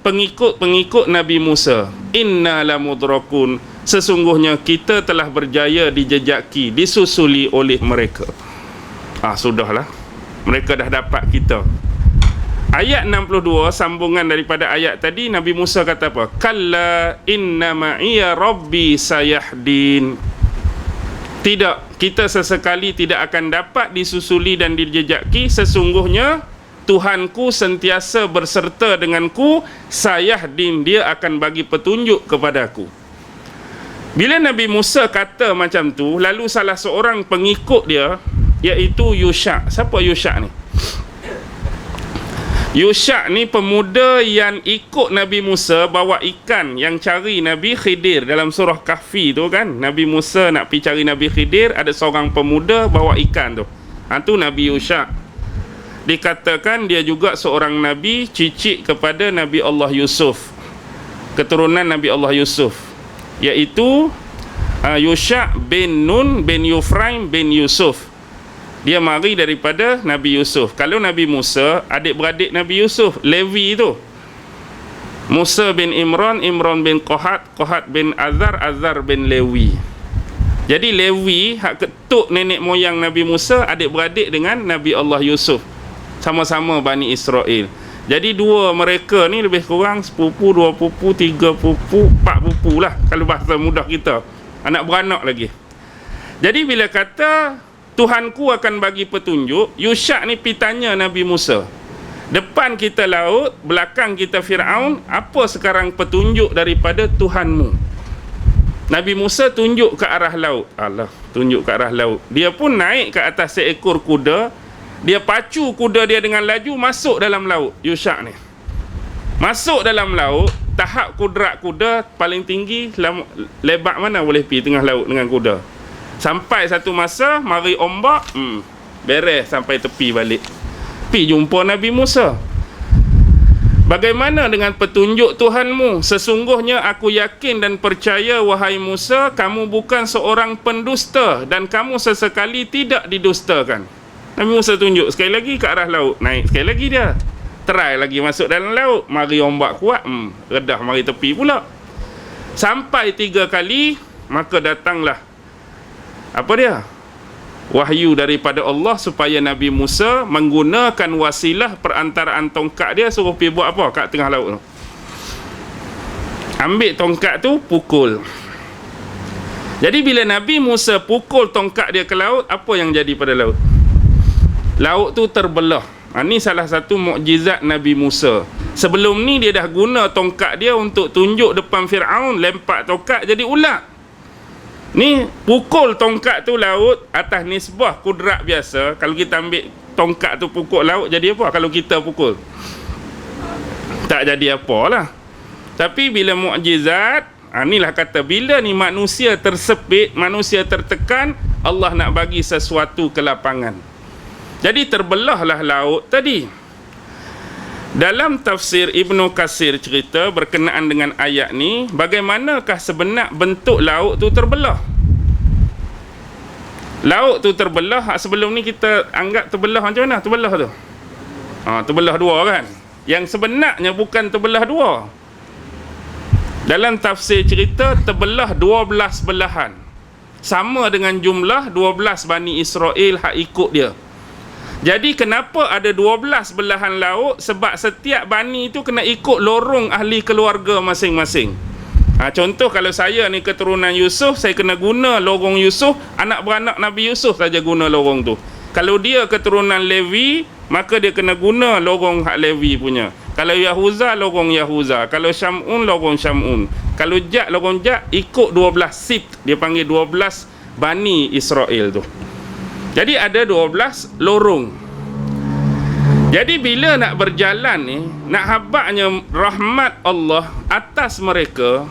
Speaker 1: pengikut-pengikut Nabi Musa, inna lamudrakun, sesungguhnya kita telah berjaya dijejaki, disusuli oleh mereka. Sudahlah, mereka dah dapat kita. Ayat 62 sambungan daripada ayat tadi. Nabi Musa kata apa? Kalla inna ma'iya rabbi sayahdin. Tidak, kita sesekali tidak akan dapat disusuli dan dijejaki. Sesungguhnya Tuhanku sentiasa berserta denganku, sayahdin, dia akan bagi petunjuk kepadaku. Bila Nabi Musa kata macam tu, lalu salah seorang pengikut dia, iaitu Yusha. Siapa Yusha ni? Yusha ni pemuda yang ikut Nabi Musa bawa ikan yang cari Nabi Khidir. Dalam surah Kahfi tu kan, Nabi Musa nak pergi cari Nabi Khidir, ada seorang pemuda bawa ikan tu. Tu Nabi Yusha. Dikatakan dia juga seorang Nabi, cicit kepada Nabi Allah Yusuf, keturunan Nabi Allah Yusuf, iaitu Yusha bin Nun bin Yufraim bin Yusuf. Dia mari daripada Nabi Yusuf. Kalau Nabi Musa, adik-beradik Nabi Yusuf, Levi tu. Musa bin Imran, Imran bin Qahat, Qahat bin Azar, Azar bin Lewi. Jadi Lewi hak ketuk nenek moyang Nabi Musa, adik-beradik dengan Nabi Allah Yusuf. Sama-sama Bani Israel. Jadi dua mereka ni lebih kurang sepupu, dua pupu, tiga pupu, empat pupu lah kalau bahasa mudah kita. Anak beranak lagi. Jadi bila kata Tuhanku akan bagi petunjuk, Yusha ni pergi tanya Nabi Musa, depan kita laut, belakang kita Fir'aun, apa sekarang petunjuk daripada Tuhanmu? Nabi Musa tunjuk ke arah laut. Allah, tunjuk ke arah laut. Dia pun naik ke atas seekor kuda. Dia pacu kuda dia dengan laju masuk dalam laut. Yusha ni masuk dalam laut. Tahap kudrat kuda paling tinggi, lebar mana boleh pergi tengah laut dengan kuda. Sampai satu masa mari ombak, beres sampai tepi balik. Pergi jumpa Nabi Musa. Bagaimana dengan petunjuk Tuhanmu? Sesungguhnya aku yakin dan percaya, wahai Musa, kamu bukan seorang pendusta dan kamu sesekali tidak didustakan. Nabi Musa tunjuk sekali lagi ke arah laut. Naik sekali lagi dia. Try lagi masuk dalam laut. Mari ombak kuat, redah mari tepi pula. Sampai 3 kali, maka datanglah apa dia? Wahyu daripada Allah supaya Nabi Musa menggunakan wasilah perantaraan tongkat dia, suruh pergi buat apa kat tengah laut tu. Ambil tongkat tu, pukul. Jadi bila Nabi Musa pukul tongkat dia ke laut, apa yang jadi pada laut? Laut tu terbelah. Ini salah satu mukjizat Nabi Musa. Sebelum ni dia dah guna tongkat dia untuk tunjuk depan Fir'aun, lempar tongkat jadi ular. Ni pukul tongkat tu laut atas nisbah kudrat biasa. Kalau kita ambil tongkat tu pukul laut, jadi apa kalau kita pukul? Tak jadi apalah. Tapi bila mukjizat, inilah kata bila ni manusia tersepit, manusia tertekan, Allah nak bagi sesuatu ke lapangan. Jadi terbelahlah laut tadi. Dalam tafsir Ibnu Katsir cerita berkenaan dengan ayat ni, bagaimanakah sebenar bentuk laut tu terbelah? Laut tu terbelah, sebelum ni kita anggap terbelah macam mana terbelah tu? Terbelah dua kan? Yang sebenarnya bukan terbelah dua. Dalam tafsir cerita terbelah 12 belahan. Sama dengan jumlah 12 Bani Israel hak ikut dia. Jadi kenapa ada 12 belahan laut? Sebab setiap bani itu kena ikut lorong ahli keluarga masing-masing. Contoh kalau saya ni keturunan Yusuf, saya kena guna lorong Yusuf. Anak beranak Nabi Yusuf saja guna lorong tu. Kalau dia keturunan Levi, maka dia kena guna lorong hak Levi punya. Kalau Yahuza, lorong Yahuza. Kalau Syamun, lorong Syamun. Kalau Jad, lorong Jad. Ikut 12 sibt. Dia panggil 12 Bani Israel tu. Jadi ada 12 lorong. Jadi bila nak berjalan ni, nak habaknya rahmat Allah atas mereka,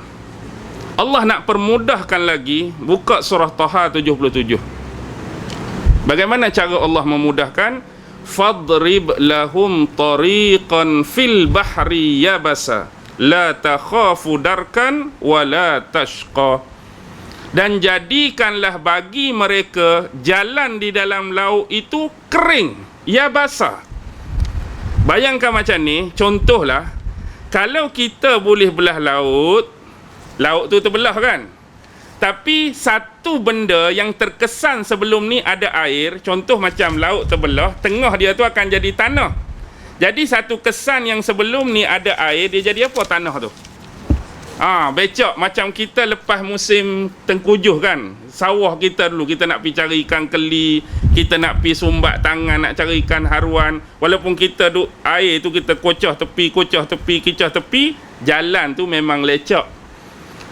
Speaker 1: Allah nak permudahkan lagi. Buka surah Taha 77. Bagaimana cara Allah memudahkan? Fadrib lahum tariqan fil bahri yabasa la takhafu darkan wa la tashqa. Dan jadikanlah bagi mereka jalan di dalam laut itu kering, ya basah. Bayangkan macam ni, contohlah, kalau kita boleh belah laut, laut tu terbelah kan? Tapi satu benda yang terkesan sebelum ni ada air, contoh macam laut terbelah, tengah dia tu akan jadi tanah. Jadi satu kesan yang sebelum ni ada air, dia jadi apa tanah tu? Becak macam kita lepas musim tengkujuh kan, sawah kita dulu kita nak pergi cari ikan keli, kita nak pergi sumbat tangan nak cari ikan haruan, walaupun kita duk air tu kita kocah tepi, kicah tepi, jalan tu memang lecak.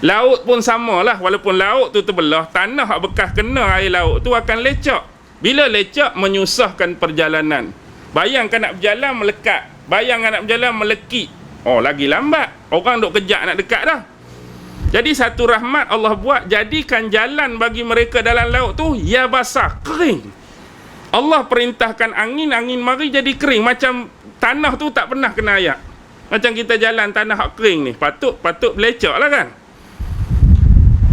Speaker 1: Laut pun samalah, walaupun laut tu terbelah, tanah bekas kena air laut tu akan lecak. Bila lecak menyusahkan perjalanan. Bayangkan nak berjalan melekat, bayangkan nak berjalan melekit. Lagi lambat. Orang duk kejap nak dekat dah. Jadi satu rahmat Allah buat, jadikan jalan bagi mereka dalam laut tu ya basah, kering. Allah perintahkan angin, angin mari jadi kering. Macam tanah tu tak pernah kena air. Macam kita jalan tanah kering ni, patut belecak lah kan.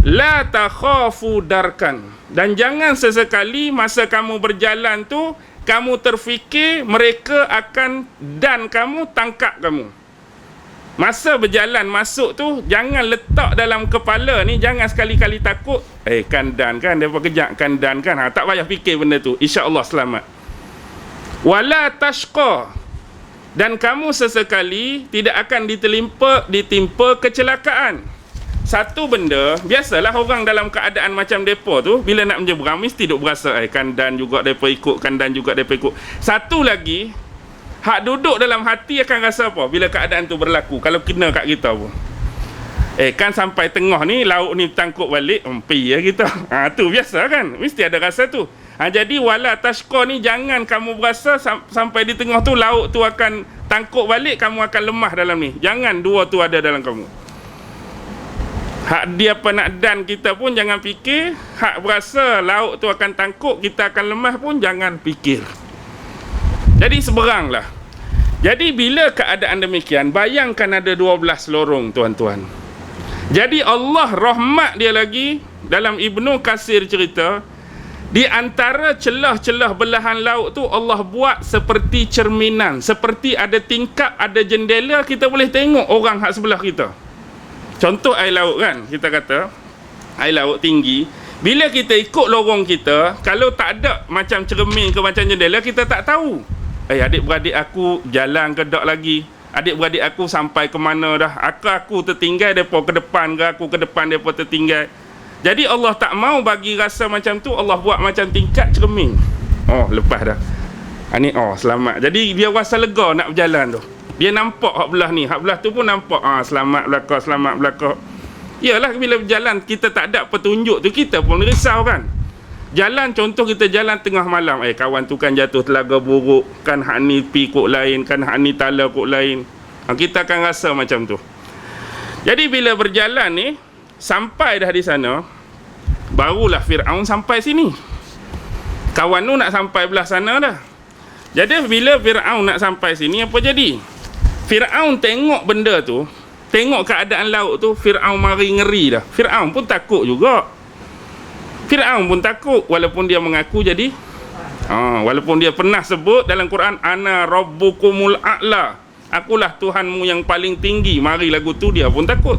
Speaker 1: La takhafu darkan. Dan jangan sesekali masa kamu berjalan tu kamu terfikir mereka akan dan kamu, tangkap kamu. Masa berjalan masuk tu jangan letak dalam kepala ni, jangan sekali-kali takut kan dan kan depa kejap kan dan kan. Tak payah fikir benda tu, insya-Allah selamat. Wala tashqa. Dan kamu sesekali tidak akan ditimpa kecelakaan. Satu benda, biasalah orang dalam keadaan macam depa tu bila nak menyeberang mesti duk berasa kandan juga depa ikut, kandan juga depa ikut. Satu lagi, hak duduk dalam hati akan rasa apa bila keadaan tu berlaku kalau kena kat kita pun. Kan sampai tengah ni lauk ni tangkuk balik, pi ya kita. Tu biasa kan, mesti ada rasa tu. Jadi wala tashqa ni jangan kamu berasa sampai di tengah tu lauk tu akan tangkuk balik, kamu akan lemah dalam ni. Jangan dua tu ada dalam kamu. Hak dia apa nak dan kita pun jangan fikir. Hak berasa lauk tu akan tangkuk, kita akan lemah pun jangan fikir. Jadi seberanglah. Jadi bila keadaan demikian, bayangkan ada 12 lorong tuan-tuan. Jadi Allah rahmat dia lagi, dalam Ibnu Katsir cerita, di antara celah-celah belahan laut tu Allah buat seperti cerminan, seperti ada tingkap, ada jendela, kita boleh tengok orang hak sebelah kita. Contoh air laut kan, kita kata air laut tinggi, bila kita ikut lorong kita, kalau tak ada macam cermin ke macam jendela, kita tak tahu adik-beradik aku jalan ke tak lagi, adik-beradik aku sampai ke mana dah, aku tertinggal, mereka ke depan ke, aku ke depan, mereka tertinggal. Jadi Allah tak mau bagi rasa macam tu, Allah buat macam tingkat cermin. Lepas dah ni, selamat. Jadi dia rasa lega nak berjalan tu. Dia nampak hak belah ni, hak belah tu pun nampak, selamat belakang. Yalah, bila berjalan kita tak ada petunjuk tu, kita pun risau kan. Jalan, contoh kita jalan tengah malam, kawan tu kan jatuh telaga buruk, kan hak ni pi kok lain, kan hak ni tala kok lain. Kita akan rasa macam tu. Jadi bila berjalan ni, sampai dah di sana, barulah Fir'aun sampai sini. Kawan tu nak sampai belah sana dah. Jadi bila Fir'aun nak sampai sini, apa jadi? Fir'aun tengok benda tu, tengok keadaan laut tu, Fir'aun mari ngeri dah. Fir'aun pun takut juga. Fir'aun pun takut, walaupun dia mengaku jadi walaupun dia pernah sebut dalam Quran, ana rabbukumul a'la, akulah Tuhanmu yang paling tinggi. Mari lagu tu dia pun takut.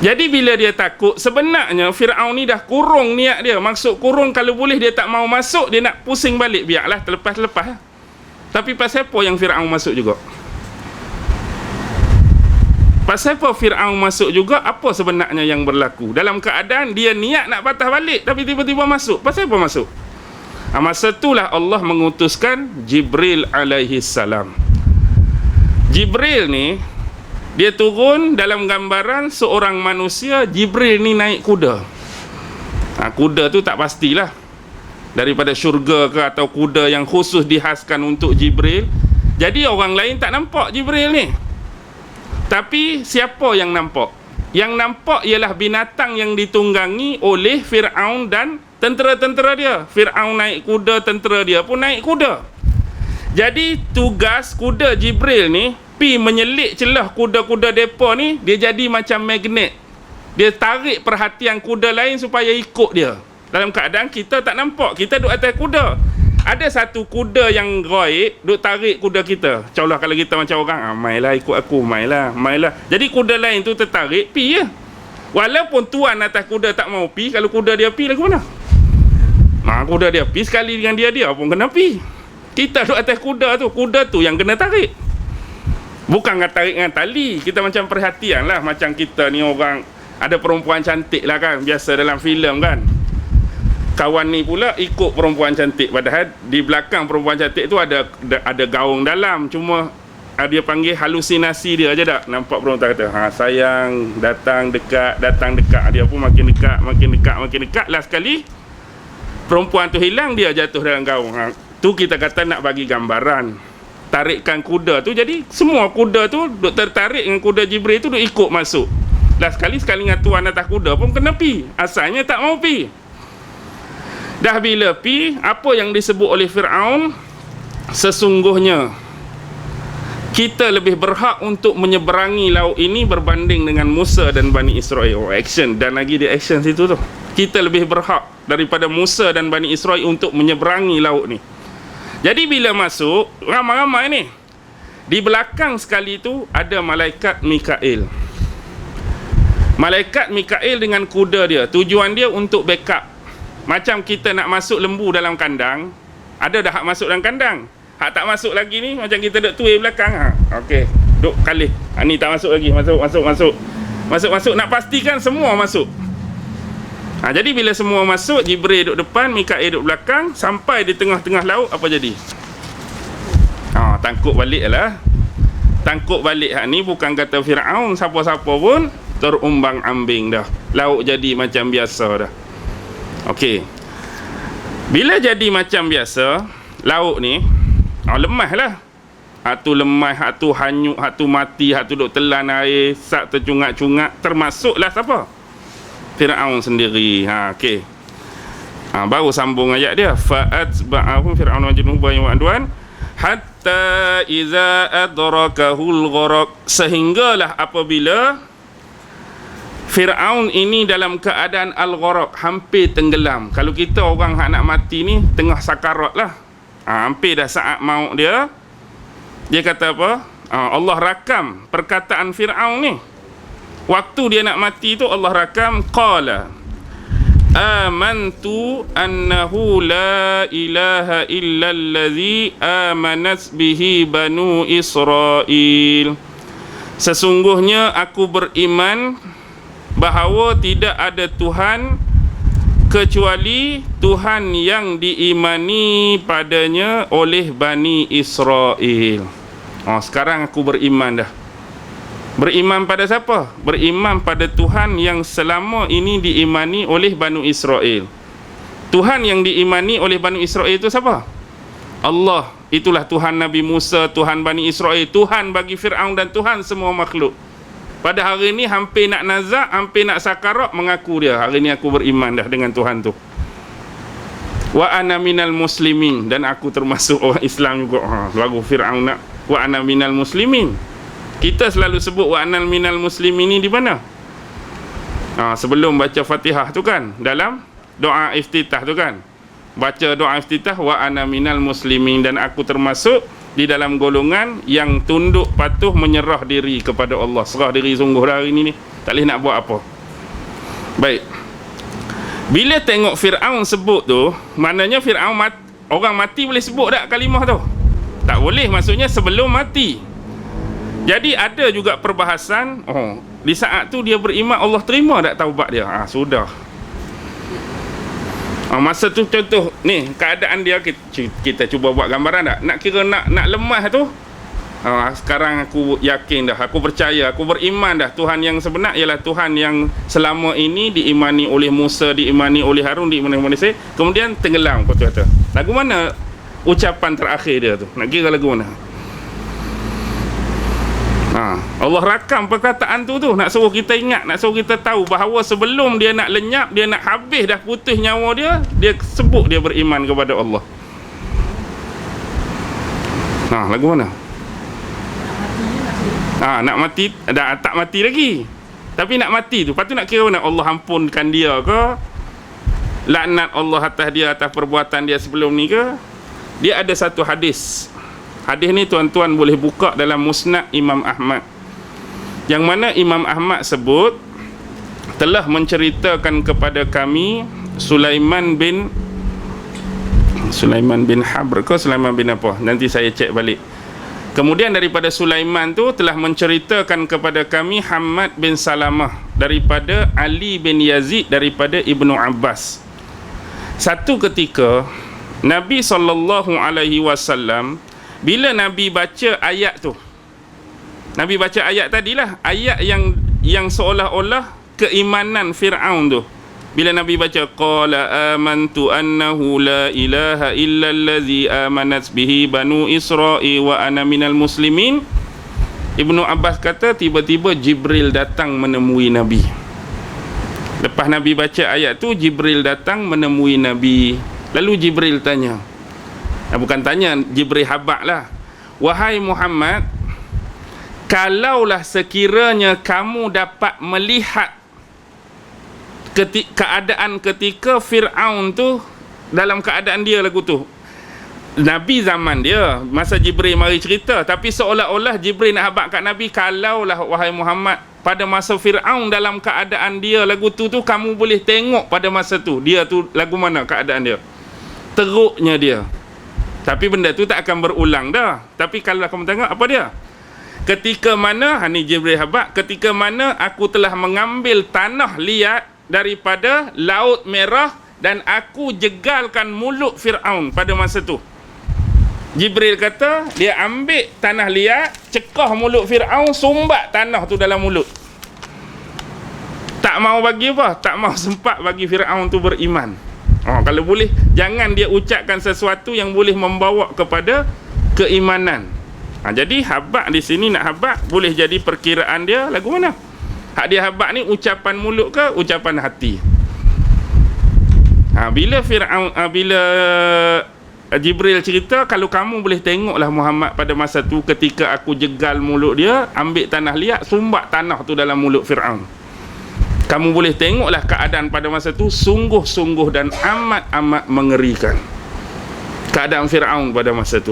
Speaker 1: Jadi bila dia takut, sebenarnya Fir'aun ni dah kurung niat dia. Maksud kurung, kalau boleh dia tak mau masuk, dia nak pusing balik, biarlah terlepas-lepas. Tapi pasal apa yang Fir'aun masuk juga? Pasal apa Fir'aun masuk juga? Apa sebenarnya yang berlaku? Dalam keadaan dia niat nak patah balik, tapi tiba-tiba masuk. Pasal apa masuk? Masa itulah Allah mengutuskan Jibril alaihi salam. Jibril ni, dia turun dalam gambaran seorang manusia. Jibril ni naik kuda. Kuda tu tak pastilah daripada syurga ke, atau kuda yang khusus dihaskan untuk Jibril. Jadi orang lain tak nampak Jibril ni. Tapi siapa yang nampak? Yang nampak ialah binatang yang ditunggangi oleh Fir'aun dan tentera-tentera dia. Fir'aun naik kuda, tentera dia pun naik kuda. Jadi tugas kuda Jibril ni pi menyelit celah kuda-kuda depa ni, dia jadi macam magnet. Dia tarik perhatian kuda lain supaya ikut dia. Dalam keadaan kita tak nampak, kita duduk atas kuda. Ada satu kuda yang gaib duk tarik kuda kita. Contohlah kalau kita macam orang, mailah ikut aku, mailah. Jadi kuda lain tu tertarik, pi je. Walaupun tuan atas kuda tak mau pi, kalau kuda dia pi lagu mana? Kuda dia pi sekali dengan dia pun kena pi. Kita duduk atas kuda tu yang kena tarik. Bukan tarik dengan tali. Kita macam perhatian lah, macam kita ni orang, ada perempuan cantik lah kan, biasa dalam filem kan. Kawan ni pula ikut perempuan cantik, padahal di belakang perempuan cantik tu ada gaung dalam. Cuma dia panggil halusinasi dia je tak. Nampak perempuan kata, sayang, datang dekat. Dia pun makin dekat. Last sekali perempuan tu hilang, dia jatuh dalam gaung. Tu kita kata nak bagi gambaran tarikan kuda tu. Jadi semua kuda tu duk tertarik dengan kuda Jibril tu, duk ikut masuk. Last sekali dengan tuan atas kuda pun kena pi. Asalnya tak mau pi. Dah bila pi, apa yang disebut oleh Fir'aun? Sesungguhnya kita lebih berhak untuk menyeberangi laut ini berbanding dengan Musa dan Bani Israel. Action, dan lagi dia action situ tu. Kita lebih berhak daripada Musa dan Bani Israel untuk menyeberangi laut ni. Jadi bila masuk, ramai-ramai ni, di belakang sekali tu ada malaikat Mikail. Malaikat Mikail dengan kuda dia, tujuan dia untuk backup. Macam kita nak masuk lembu dalam kandang, ada dah hak masuk dalam kandang, hak tak masuk lagi ni, macam kita duduk tuai belakang. Okey, duduk kalih. Ni tak masuk lagi, masuk. Nak pastikan semua masuk. Jadi bila semua masuk, Jibril duduk depan, Mikail duduk belakang, sampai di tengah-tengah laut, apa jadi? Tangkuk balik lah. Tangkuk balik hak ni bukan kata Fir'aun, siapa-siapa pun terumbang ambing dah. Laut jadi macam biasa dah. Okey. Bila jadi macam biasa, laut ni lemah lah. Hak tu lemah, hak tu hanyut, hak tu mati, hak tu duk telan air, sak tercungak-cungak, termasuklah siapa? Fir'aun sendiri. Okey. Baru sambung ayat dia. Fa'atba'ahum Fir'aun wa junuban wa adwan hatta iza adrakahul gharaq, sehinggalah apabila Fir'aun ini dalam keadaan al-gharaq, hampir tenggelam. Kalau kita orang hak nak mati ni tengah sakarat lah, hampir dah saat maut dia, dia kata apa? Allah rakam perkataan Fir'aun ni. Waktu dia nak mati tu Allah rakam, qala amantu annahu la ilaha illa allazi amanat bihi banu Israel, sesungguhnya aku beriman bahawa tidak ada Tuhan kecuali Tuhan yang diimani padanya oleh Bani Israel. Sekarang aku beriman dah. Beriman pada siapa? Beriman pada Tuhan yang selama ini diimani oleh Bani Israel. Tuhan yang diimani oleh Bani Israel itu siapa? Allah. Itulah Tuhan Nabi Musa, Tuhan Bani Israel, Tuhan bagi Fir'aun dan Tuhan semua makhluk. Pada hari ini hampir nak nazak, hampir nak sakarat, mengaku dia, hari ini aku beriman dah dengan Tuhan tu. Wa ana minal muslimin, dan aku termasuk orang Islam juga. Lagu Fir'aun nak wa ana minal muslimin. Kita selalu sebut wa ana minal muslimin ni di mana? Sebelum baca Fatihah tu kan, dalam doa iftitah tu kan, baca doa iftitah wa ana minal muslimin, dan aku termasuk di dalam golongan yang tunduk patuh menyerah diri kepada Allah. Serah diri sungguh dah hari ni, tak boleh nak buat apa. Baik. Bila tengok Fir'aun sebut tu, maknanya Fir'aun orang mati boleh sebut tak kalimah tu? Tak boleh, maksudnya sebelum mati. Jadi ada juga perbahasan, di saat tu dia beriman, Allah terima tak taubat dia? Sudah. Masa tu contoh ni keadaan dia, kita cuba buat gambaran tak? Nak kira nak lemah tu, sekarang aku yakin dah, aku percaya, aku beriman dah, Tuhan yang sebenar ialah Tuhan yang selama ini diimani oleh Musa, diimani oleh Harun, diimani oleh Musa. Kemudian tenggelam, kata. Lagu mana ucapan terakhir dia tu? Nak kira lagu mana? Allah rakam perkataan tu nak suruh kita ingat, nak suruh kita tahu bahawa sebelum dia nak lenyap, dia nak habis dah putus nyawa dia, dia sebut dia beriman kepada Allah. Lagu mana? Nak mati, tak mati lagi, tapi nak mati tu, lepas tu nak kira mana? Allah ampunkan dia ke? Laknat Allah atas dia, atas perbuatan dia sebelum ni ke? Dia ada satu hadis. Hadis ni tuan-tuan boleh buka dalam Musnad Imam Ahmad, yang mana Imam Ahmad sebut telah menceritakan kepada kami Sulaiman bin Habr ke Sulaiman bin apa, nanti saya cek balik. Kemudian daripada Sulaiman tu telah menceritakan kepada kami Hamad bin Salamah, daripada Ali bin Yazid, daripada Ibnu Abbas. Satu ketika Nabi SAW, bila Nabi baca ayat tu, Nabi baca ayat tadilah, ayat yang seolah-olah keimanan Fir'aun tu. Bila Nabi baca qala amantu annahu la ilaha illa allazi amanat bihi banu Israil wa ana minal muslimin, Ibnu Abbas kata tiba-tiba Jibril datang menemui Nabi. Lepas Nabi baca ayat tu, Jibril datang menemui Nabi. Lalu Jibril tanya, bukan tanya, Jibril habaq lah, wahai Muhammad, kalaulah sekiranya kamu dapat melihat keadaan ketika Fir'aun tu dalam keadaan dia lagu tu, Nabi zaman dia, masa Jibril mari cerita, tapi seolah-olah Jibril nak habaq kat Nabi, kalaulah wahai Muhammad pada masa Fir'aun dalam keadaan dia lagu tu kamu boleh tengok pada masa tu dia tu lagu mana keadaan dia, teruknya dia. Tapi benda tu tak akan berulang dah. Tapi kalau kamu tengok apa dia, ketika mana, ni Jibril habaq, ketika mana aku telah mengambil tanah liat daripada Laut Merah dan aku jegalkan mulut Fir'aun pada masa tu. Jibril kata dia ambil tanah liat, cekah mulut Fir'aun, sumbat tanah tu dalam mulut. Tak mau bagi apa? Tak mau sempat bagi Fir'aun tu beriman. Kalau boleh, jangan dia ucapkan sesuatu yang boleh membawa kepada keimanan. Jadi habaq di sini, nak habaq boleh jadi perkiraan dia lagu mana. Hak dia habaq ni ucapan mulut ke ucapan hati? Bila Fir'aun, bila Jibril cerita, kalau kamu boleh tengoklah Muhammad pada masa tu ketika aku jegal mulut dia, ambil tanah liat, sumbat tanah tu dalam mulut Fir'aun. Kamu boleh tengoklah keadaan pada masa tu sungguh-sungguh dan amat-amat mengerikan keadaan Fir'aun pada masa tu.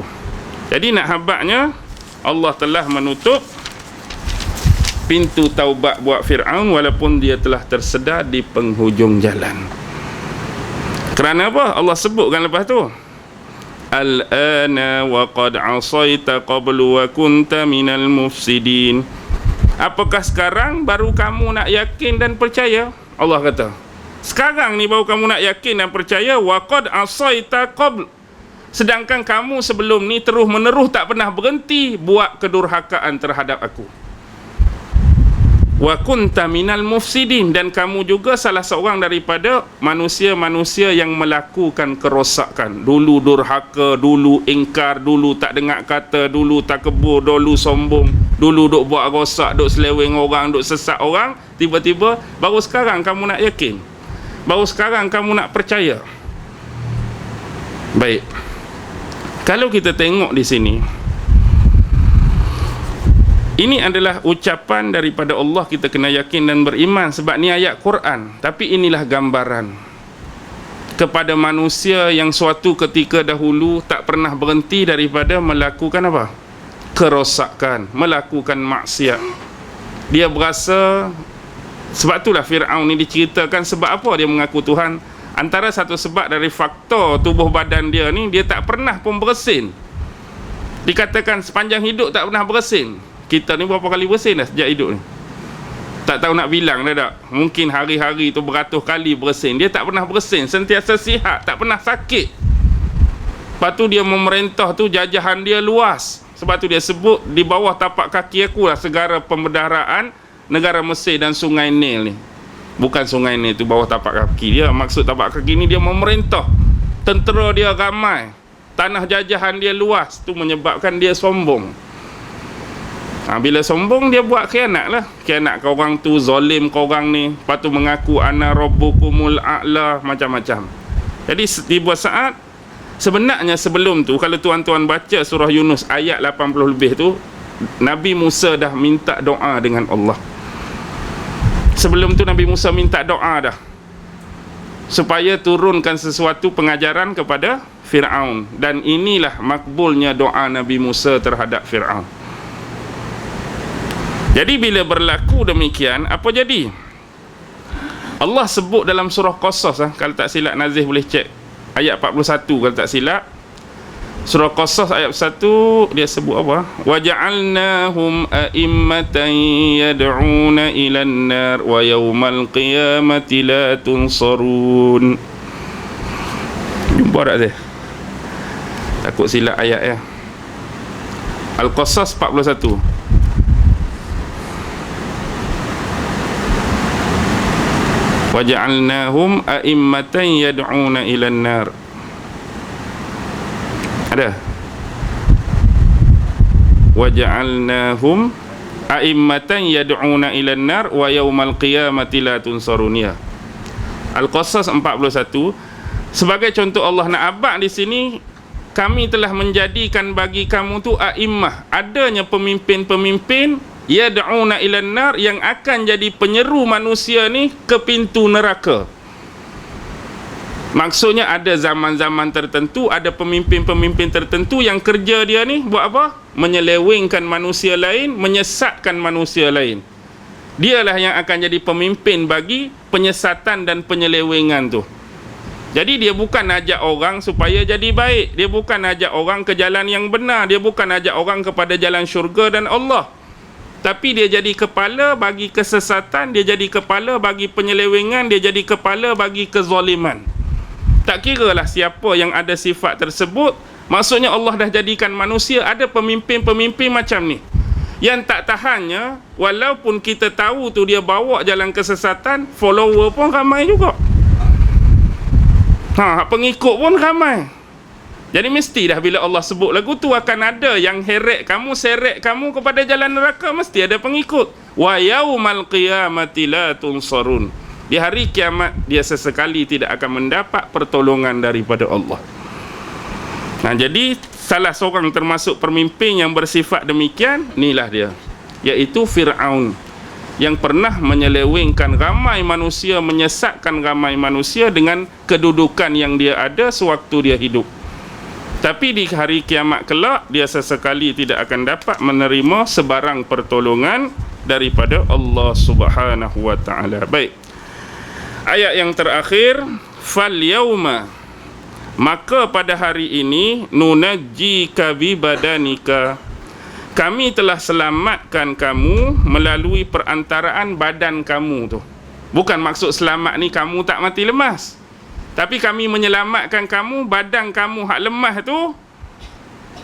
Speaker 1: Jadi nak habaqnya, Allah telah menutup pintu taubat buat Fir'aun walaupun dia telah tersedar di penghujung jalan. Kerana apa? Allah sebutkan lepas tu, Al-ana wa qad asaita qablu wa kunta minal mufsidin. Apakah sekarang baru kamu nak yakin dan percaya? Allah kata, sekarang ni baru kamu nak yakin dan percaya. Wa qad asaita qabl, sedangkan kamu sebelum ni terus menerus tak pernah berhenti buat kedurhakaan terhadap aku. Wa kunta minal mufsidin, dan kamu juga salah seorang daripada manusia-manusia yang melakukan kerosakan. Dulu durhaka, dulu ingkar, dulu tak dengar kata, dulu takabur, dulu sombong, dulu duk buat rosak, duk seleweng orang, duk sesat orang. Tiba-tiba baru sekarang kamu nak yakin, baru sekarang kamu nak percaya. Baik, kalau kita tengok di sini, ini adalah ucapan daripada Allah, kita kena yakin dan beriman sebab ni ayat Quran. Tapi inilah gambaran kepada manusia yang suatu ketika dahulu tak pernah berhenti daripada melakukan apa? Kerosakan, melakukan maksiat. Dia berasa, sebab itulah Fir'aun ni diceritakan sebab apa dia mengaku Tuhan. Antara satu sebab dari faktor tubuh badan dia ni, dia tak pernah pun bersin. Dikatakan sepanjang hidup tak pernah bersin. Kita ni berapa kali bersin dah sejak hidup ni? Tak tahu nak bilang dah tak. Mungkin hari-hari tu beratus kali bersin. Dia tak pernah bersin, sentiasa sihat, tak pernah sakit. Lepas tu dia memerintah tu, jajahan dia luas. Sebab tu dia sebut, di bawah tapak kaki aku lah segara pembendaharaan negara Mesir dan sungai Nil ni. Bukan sungai Nil tu bawah tapak kaki dia. Maksud tapak kaki ni dia memerintah. Tentera dia ramai, tanah jajahan dia luas. Tu menyebabkan dia sombong. Bila sombong dia buat khianat lah. Khianat ke orang tu, zalim ke orang ni. Lepas tu mengaku ana rabbukumul a'la, macam-macam. Jadi tiba saat, sebenarnya sebelum tu, kalau tuan-tuan baca surah Yunus ayat 80 lebih tu, Nabi Musa dah minta doa dengan Allah. Sebelum tu Nabi Musa minta doa dah, supaya turunkan sesuatu pengajaran kepada Fir'aun. Dan inilah makbulnya doa Nabi Musa terhadap Fir'aun. Jadi bila berlaku demikian, apa jadi? Allah sebut dalam surah Qasas, kalau tak silap Nazih boleh cek ayat 41 kalau tak silap. Surah Qasas ayat 1 dia sebut apa? Wa ja'alnahum a'immatan yad'una ilan nar wa yawmal qiyamati la tunsarun. Jumpa tak saya? Takut silap ayat ya. Al-Qasas 41. Waja'alnahum a'immatan yad'una ilan nar. Ada? Waja'alnahum a'immatan yad'una ilan nar wa yawmal qiyamati la tunsarun. Al-Qasas 41. Sebagai contoh Allah nak abad di sini, kami telah menjadikan bagi kamu tu a'immah, adanya pemimpin-pemimpin yad'una ilan nar, yang akan jadi penyeru manusia ni ke pintu neraka. Maksudnya ada zaman-zaman tertentu, ada pemimpin-pemimpin tertentu yang kerja dia ni buat apa? Menyelewengkan manusia lain, menyesatkan manusia lain. Dialah yang akan jadi pemimpin bagi penyesatan dan penyelewengan tu. Jadi dia bukan ajak orang supaya jadi baik, dia bukan ajak orang ke jalan yang benar, dia bukan ajak orang kepada jalan syurga dan Allah. Tapi dia jadi kepala bagi kesesatan, dia jadi kepala bagi penyelewengan, dia jadi kepala bagi kezaliman. Tak kiralah siapa yang ada sifat tersebut, maksudnya Allah dah jadikan manusia ada pemimpin-pemimpin macam ni. Yang tak tahannya, walaupun kita tahu tu dia bawa jalan kesesatan, follower pun ramai juga. Pengikut pun ramai. Jadi mesti dah bila Allah sebut lagu tu akan ada yang heret kamu, seret kamu kepada jalan neraka, mesti ada pengikut. Wa yaumal qiyamati la tunsarun. Di hari kiamat dia sesekali tidak akan mendapat pertolongan daripada Allah. Jadi salah seorang termasuk pemimpin yang bersifat demikian, inilah dia, iaitu Fir'aun, yang pernah menyelewengkan ramai manusia, menyesatkan ramai manusia dengan kedudukan yang dia ada sewaktu dia hidup. Tapi di hari kiamat kelak, dia sesekali tidak akan dapat menerima sebarang pertolongan daripada Allah Subhanahu wa ta'ala. Baik, ayat yang terakhir, fal yauma, maka pada hari ini, nunajjika bi badanika, kami telah selamatkan kamu melalui perantaraan badan kamu tu. Bukan maksud selamat ni kamu tak mati lemas, tapi kami menyelamatkan kamu, badan kamu hak lemah tu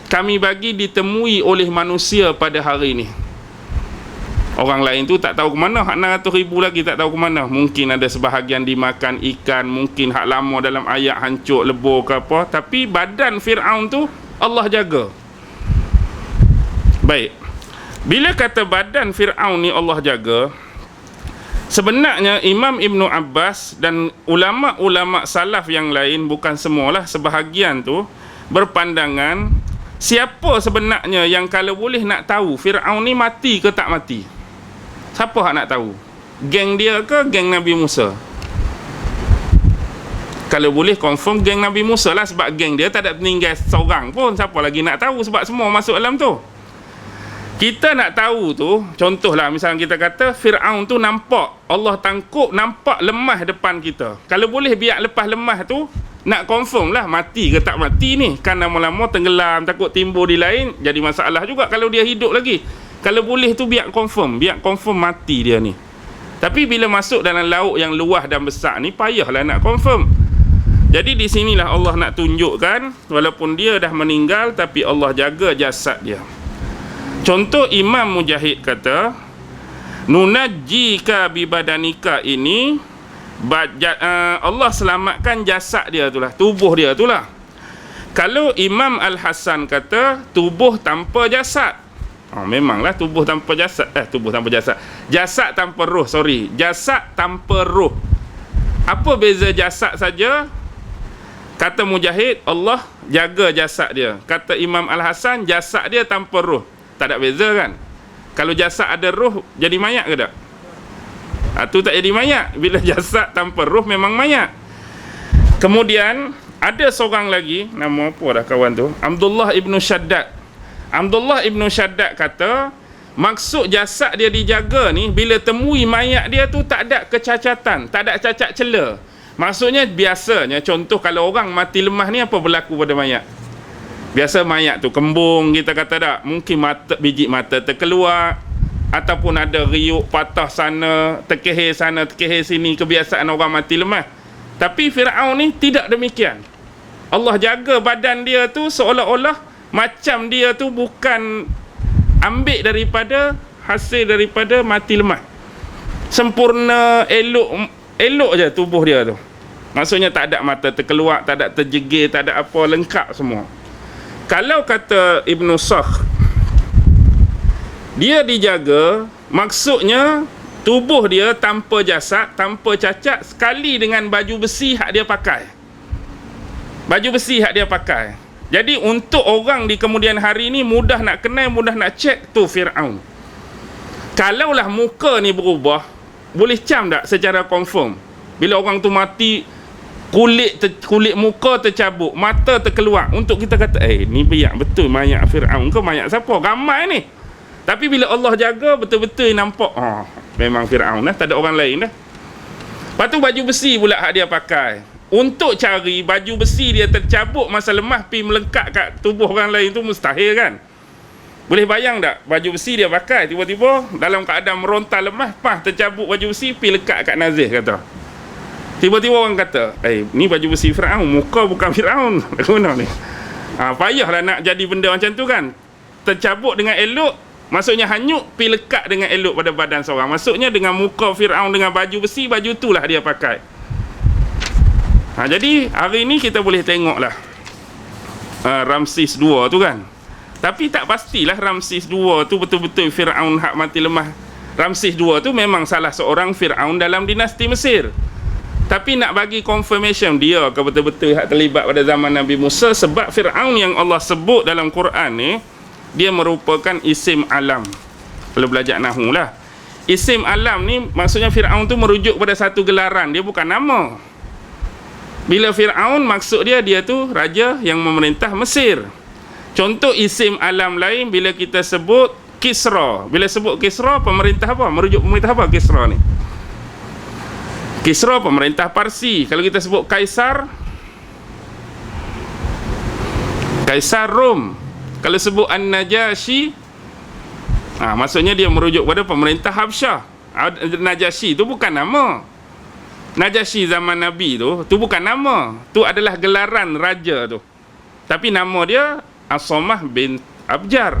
Speaker 1: kami bagi ditemui oleh manusia pada hari ni. Orang lain tu tak tahu ke mana, hak 600,000 lagi tak tahu ke mana. Mungkin ada sebahagian dimakan ikan, mungkin hak lama dalam ayak hancur lebur ke apa. Tapi badan Fir'aun tu Allah jaga. Baik, bila kata badan Fir'aun ni Allah jaga, sebenarnya Imam Ibn Abbas dan ulama-ulama salaf yang lain, bukan semualah, sebahagian tu berpandangan, siapa sebenarnya yang kalau boleh nak tahu Fir'aun ni mati ke tak mati? Siapa hak nak tahu? Geng dia ke geng Nabi Musa? Kalau boleh confirm geng Nabi Musa lah, sebab geng dia tak ada meninggal seorang pun. Siapa lagi nak tahu, sebab semua masuk dalam tu. Kita nak tahu tu, contohlah misalnya kita kata Fir'aun tu nampak Allah tangkup, nampak lemah depan kita. Kalau boleh biar lepas lemah tu, nak confirm lah mati ke tak mati ni. Kan lama-lama tenggelam, takut timbul di lain, jadi masalah juga kalau dia hidup lagi. Kalau boleh tu biar confirm mati dia ni. Tapi bila masuk dalam laut yang luas dan besar ni, payahlah nak confirm. Jadi di sinilah Allah nak tunjukkan, walaupun dia dah meninggal, tapi Allah jaga jasad dia. Contoh Imam Mujahid kata, nunajjika bi badanika ini, Allah selamatkan jasad dia itulah, tubuh dia itulah. Kalau Imam Al-Hasan kata tubuh tanpa jasad, memanglah tubuh tanpa jasad, jasad tanpa roh, jasad tanpa roh. Apa beza jasad saja? Kata Mujahid, Allah jaga jasad dia. Kata Imam Al-Hasan, jasad dia tanpa roh. Tak ada beza kan? Kalau jasad ada roh, jadi mayat ke tak? Tu tak jadi mayat. Bila jasad tanpa roh memang mayat. Kemudian ada seorang lagi, nama apa dah kawan tu, Abdullah ibn Shaddad. Abdullah ibn Shaddad kata, maksud jasad dia dijaga ni, bila temui mayat dia tu tak ada kecacatan, tak ada cacat cela. Maksudnya biasanya, contoh kalau orang mati lemah ni, apa berlaku pada mayat? Biasa mayat tu kembung, kita kata tak, mungkin biji mata terkeluar, ataupun ada riuk patah sana, terkehir sini, kebiasaan orang mati lemah. Tapi Fir'aun ni tidak demikian. Allah jaga badan dia tu seolah-olah macam dia tu bukan ambil daripada hasil daripada mati lemah. Sempurna, elok je tubuh dia tu. Maksudnya tak ada mata terkeluar, tak ada terjegir, tak ada apa, lengkap semua. Kalau kata Ibn Sakh, dia dijaga, maksudnya tubuh dia tanpa jasad, tanpa cacat, sekali dengan baju besi hak dia pakai. Baju besi hak dia pakai. Jadi untuk orang di kemudian hari ni mudah nak kenal, mudah nak cek tu Fir'aun. Kalaulah muka ni berubah, boleh cam tak secara confirm? Bila orang tu mati, kulit muka tercabut, mata terkeluar, untuk kita kata ni biak betul mayat Fir'aun ke mayat siapa? Ramai ni. Tapi bila Allah jaga, betul-betul nampak memang Fir'aun lah, tak ada orang lain dah. Lepas tu baju besi pula hak dia pakai. Untuk cari baju besi dia tercabut masa lemah pi melengkap kat tubuh orang lain tu mustahil kan? Boleh bayang tak? Baju besi dia pakai, tiba-tiba dalam keadaan meronta lemah, tercabut baju besi pi lekat kat Nazir kata. Tiba-tiba orang kata, ni baju besi Fir'aun, muka bukan Fir'aun. Mana ni? Payahlah nak jadi benda macam tu kan? Tercabut dengan elok, maksudnya hanyut pi lekat dengan elok pada badan seorang. Maksudnya dengan muka Fir'aun dengan baju besi, baju itulah dia pakai. Jadi hari ni kita boleh tengoklah Ramses II tu kan. Tapi tak pastilah Ramses II tu betul-betul Fir'aun hak mati lemah. Ramses II tu memang salah seorang Fir'aun dalam dinasti Mesir. Tapi nak bagi confirmation dia ke betul-betul hak terlibat pada zaman Nabi Musa, sebab Fir'aun yang Allah sebut dalam Quran ni, dia merupakan isim alam. Kalau belajar nahwu lah, isim alam ni maksudnya Fir'aun tu merujuk pada satu gelaran, dia bukan nama. Bila Fir'aun, maksud dia tu raja yang memerintah Mesir. Contoh isim alam lain bila kita sebut Kisra. Bila sebut Kisra, pemerintah apa? Merujuk pemerintah apa Kisra ni? Kisra pemerintah Parsi. Kalau kita sebut Kaisar, Kaisar Rom. Kalau sebut An-Najashi, maksudnya dia merujuk pada pemerintah Habsyah. Najashi tu bukan nama. Najashi zaman Nabi tu bukan nama, tu adalah gelaran raja tu. Tapi nama dia As-Samah bin Abjar.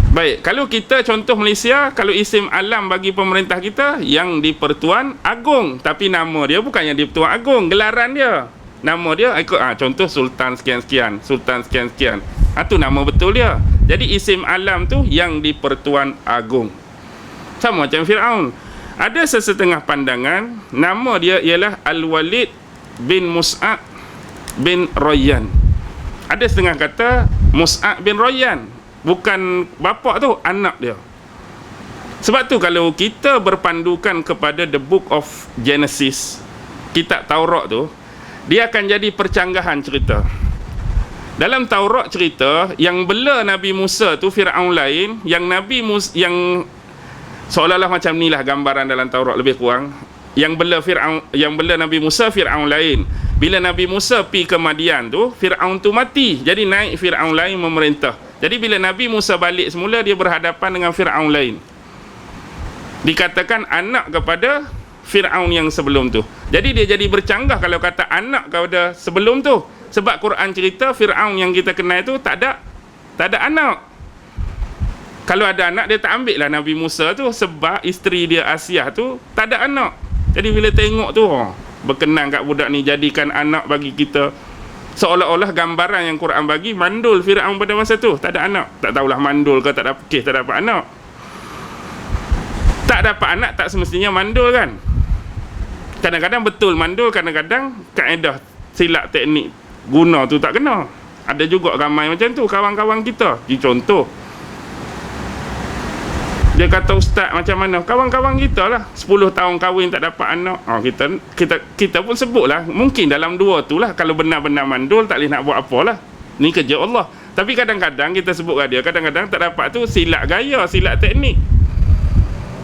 Speaker 1: Baik, kalau kita contoh Malaysia, kalau isim alam bagi pemerintah kita yang di-Pertuan Agong, tapi nama dia bukan yang di-Pertuan Agong, gelaran dia. Nama dia ikut contoh Sultan sekian-sekian, Sultan sekian-sekian. Tu nama betul dia. Jadi isim alam tu yang di-Pertuan Agong. Sama macam Fir'aun. Ada sesetengah pandangan nama dia ialah Al-Walid bin Mus'ab bin Rayyan. Ada setengah kata Mus'ab bin Rayyan, bukan bapa tu, anak dia. Sebab tu kalau kita berpandukan kepada the book of Genesis, kitab Taurat tu, dia akan jadi percanggahan cerita. Dalam Taurat cerita yang bela Nabi Musa tu Fir'aun lain, yang yang seolah-olah macam ni lah gambaran dalam Taurat lebih kurang. Yang bela Nabi Musa Fir'aun lain. Bila Nabi Musa pi ke Madian tu, Fir'aun tu mati. Jadi naik Fir'aun lain memerintah. Jadi bila Nabi Musa balik semula, dia berhadapan dengan Fir'aun lain. Dikatakan anak kepada Fir'aun yang sebelum tu. Jadi dia jadi bercanggah kalau kata anak kepada sebelum tu. Sebab Quran cerita Fir'aun yang kita kenal tu tak ada anak. Kalau ada anak, dia tak ambil lah Nabi Musa tu, sebab isteri dia Asiah tu tak ada anak. Jadi bila tengok tu, berkenan kat budak ni jadikan anak bagi kita. Seolah-olah gambaran yang Quran bagi, mandul Fir'aun pada masa tu, tak ada anak. Tak tahulah mandul ke tak dapat anak. Tak dapat anak tak semestinya mandul kan. Kadang-kadang betul mandul, kadang-kadang kaedah silap teknik guna tu tak kena. Ada juga ramai macam tu kawan-kawan kita. Contoh, dia kata ustaz macam mana? Kawan-kawan kita lah 10 tahun kahwin tak dapat anak. Kita pun sebut lah, mungkin dalam dua tu lah. Kalau benar-benar mandul, tak boleh nak buat apa lah. Ni kerja Allah. Tapi kadang-kadang kita sebut kat dia, kadang-kadang tak dapat tu silap gaya, silap teknik.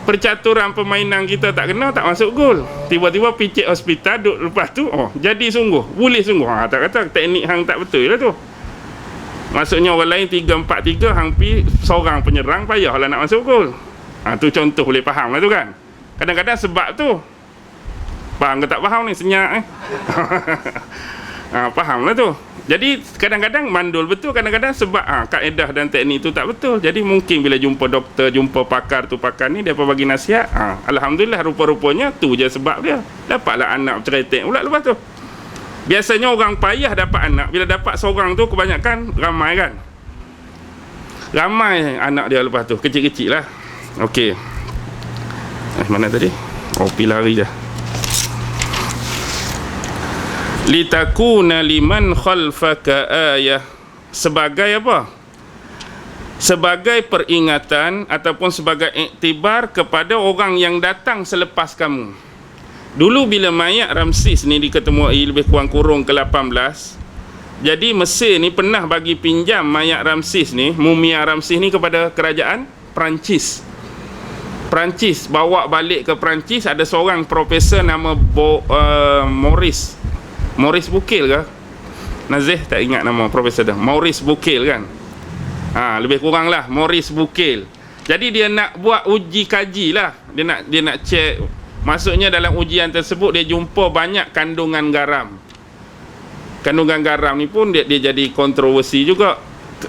Speaker 1: Percaturan permainan kita tak kena, tak masuk gol. Tiba-tiba picit hospital, duduk lepas tu jadi sungguh, boleh sungguh. Tak kata teknik hang tak betul lah tu. Maksudnya orang lain 3-4-3, hang pi seorang penyerang, payahlah nak masuk gol. Tu contoh boleh faham lah tu kan. Kadang-kadang sebab tu. Faham ke tak faham ni? Senyap faham lah tu. Jadi kadang-kadang mandul betul, kadang-kadang sebab kaedah dan teknik tu tak betul. Jadi mungkin bila jumpa doktor, jumpa pakar tu, pakar ni, dia bagi nasihat, Alhamdulillah, rupa-rupanya tu je sebab dia. Dapatlah anak ceretek pula lepas tu. Biasanya orang payah dapat anak, bila dapat seorang tu kebanyakan ramai kan. Ramai anak dia lepas tu, kecil-kecil lah. Okey. Mana tadi? Pergi lari dah. litakuna liman khalfaka ayah, sebagai apa? Sebagai peringatan ataupun sebagai iktibar kepada orang yang datang selepas kamu. Dulu bila mayat Ramses ni diketemuai lebih kurang ke-18, jadi Mesir ni pernah bagi pinjam mayat Ramses ni, mumia Ramses ni, kepada kerajaan Perancis. Perancis bawa balik ke Perancis. Ada seorang profesor nama Maurice Bucaille ke? Nazih tak ingat nama profesor dah. Maurice Bucaille kan? Lebih kurang lah Maurice Bucaille. Jadi dia nak buat uji kaji lah. Dia nak check. Maksudnya dalam ujian tersebut dia jumpa banyak kandungan garam. Kandungan garam ni pun dia jadi kontroversi juga.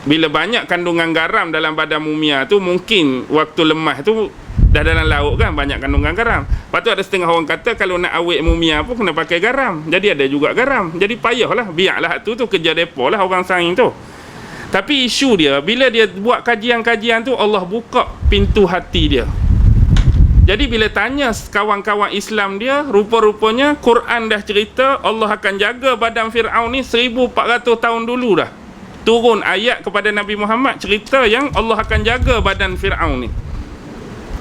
Speaker 1: Bila banyak kandungan garam dalam badan mumia tu, mungkin waktu lemah tu dah dalam laut kan, banyak kandungan garam. Lepas tu ada setengah orang kata kalau nak awet mumia pun kena pakai garam. Jadi ada juga garam. Jadi payahlah, biarlah tu kerja depa lah orang sains tu. Tapi isu dia, bila dia buat kajian-kajian tu, Allah buka pintu hati dia. Jadi bila tanya kawan-kawan Islam dia, rupa-rupanya Quran dah cerita Allah akan jaga badan Fir'aun ni 1400 tahun dulu dah. Turun ayat kepada Nabi Muhammad cerita yang Allah akan jaga badan Fir'aun ni.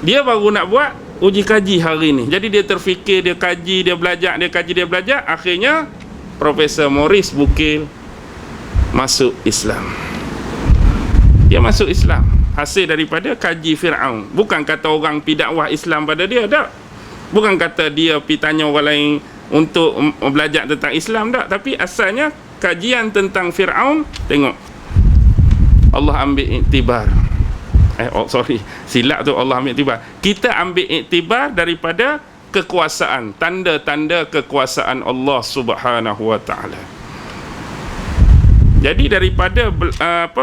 Speaker 1: Dia baru nak buat uji kaji hari ni. Jadi dia terfikir, dia kaji, dia belajar, dia kaji, dia belajar. Akhirnya Profesor Maurice Bucaille masuk Islam. Dia masuk Islam hasil daripada kaji Fir'aun. Bukan kata orang pi dakwah Islam pada dia, tak. Bukan kata dia pi tanya orang lain untuk belajar tentang Islam, tak. Tapi asalnya kajian tentang Fir'aun, tengok Allah ambil iktibar. Silap tu, Allah ambil iktibar. Kita ambil iktibar daripada kekuasaan, tanda-tanda kekuasaan Allah Subhanahu wa ta'ala. Jadi daripada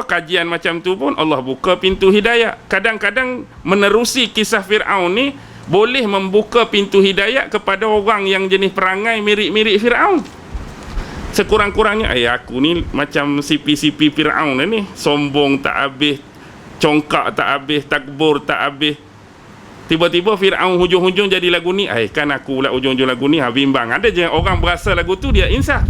Speaker 1: kajian macam tu pun Allah buka pintu hidayah. Kadang-kadang menerusi kisah Fir'aun ni boleh membuka pintu hidayah kepada orang yang jenis perangai mirip-mirip Fir'aun. Sekurang-kurangnya aku ni macam sipi-sipi Fir'aun ni, sombong tak habis, congkak tak habis, takbur tak habis. Tiba-tiba Fir'aun hujung-hujung jadi lagu ni, kan aku pula hujung-hujung lagu ni, bimbang. Ada je orang berasa lagu tu dia insaf.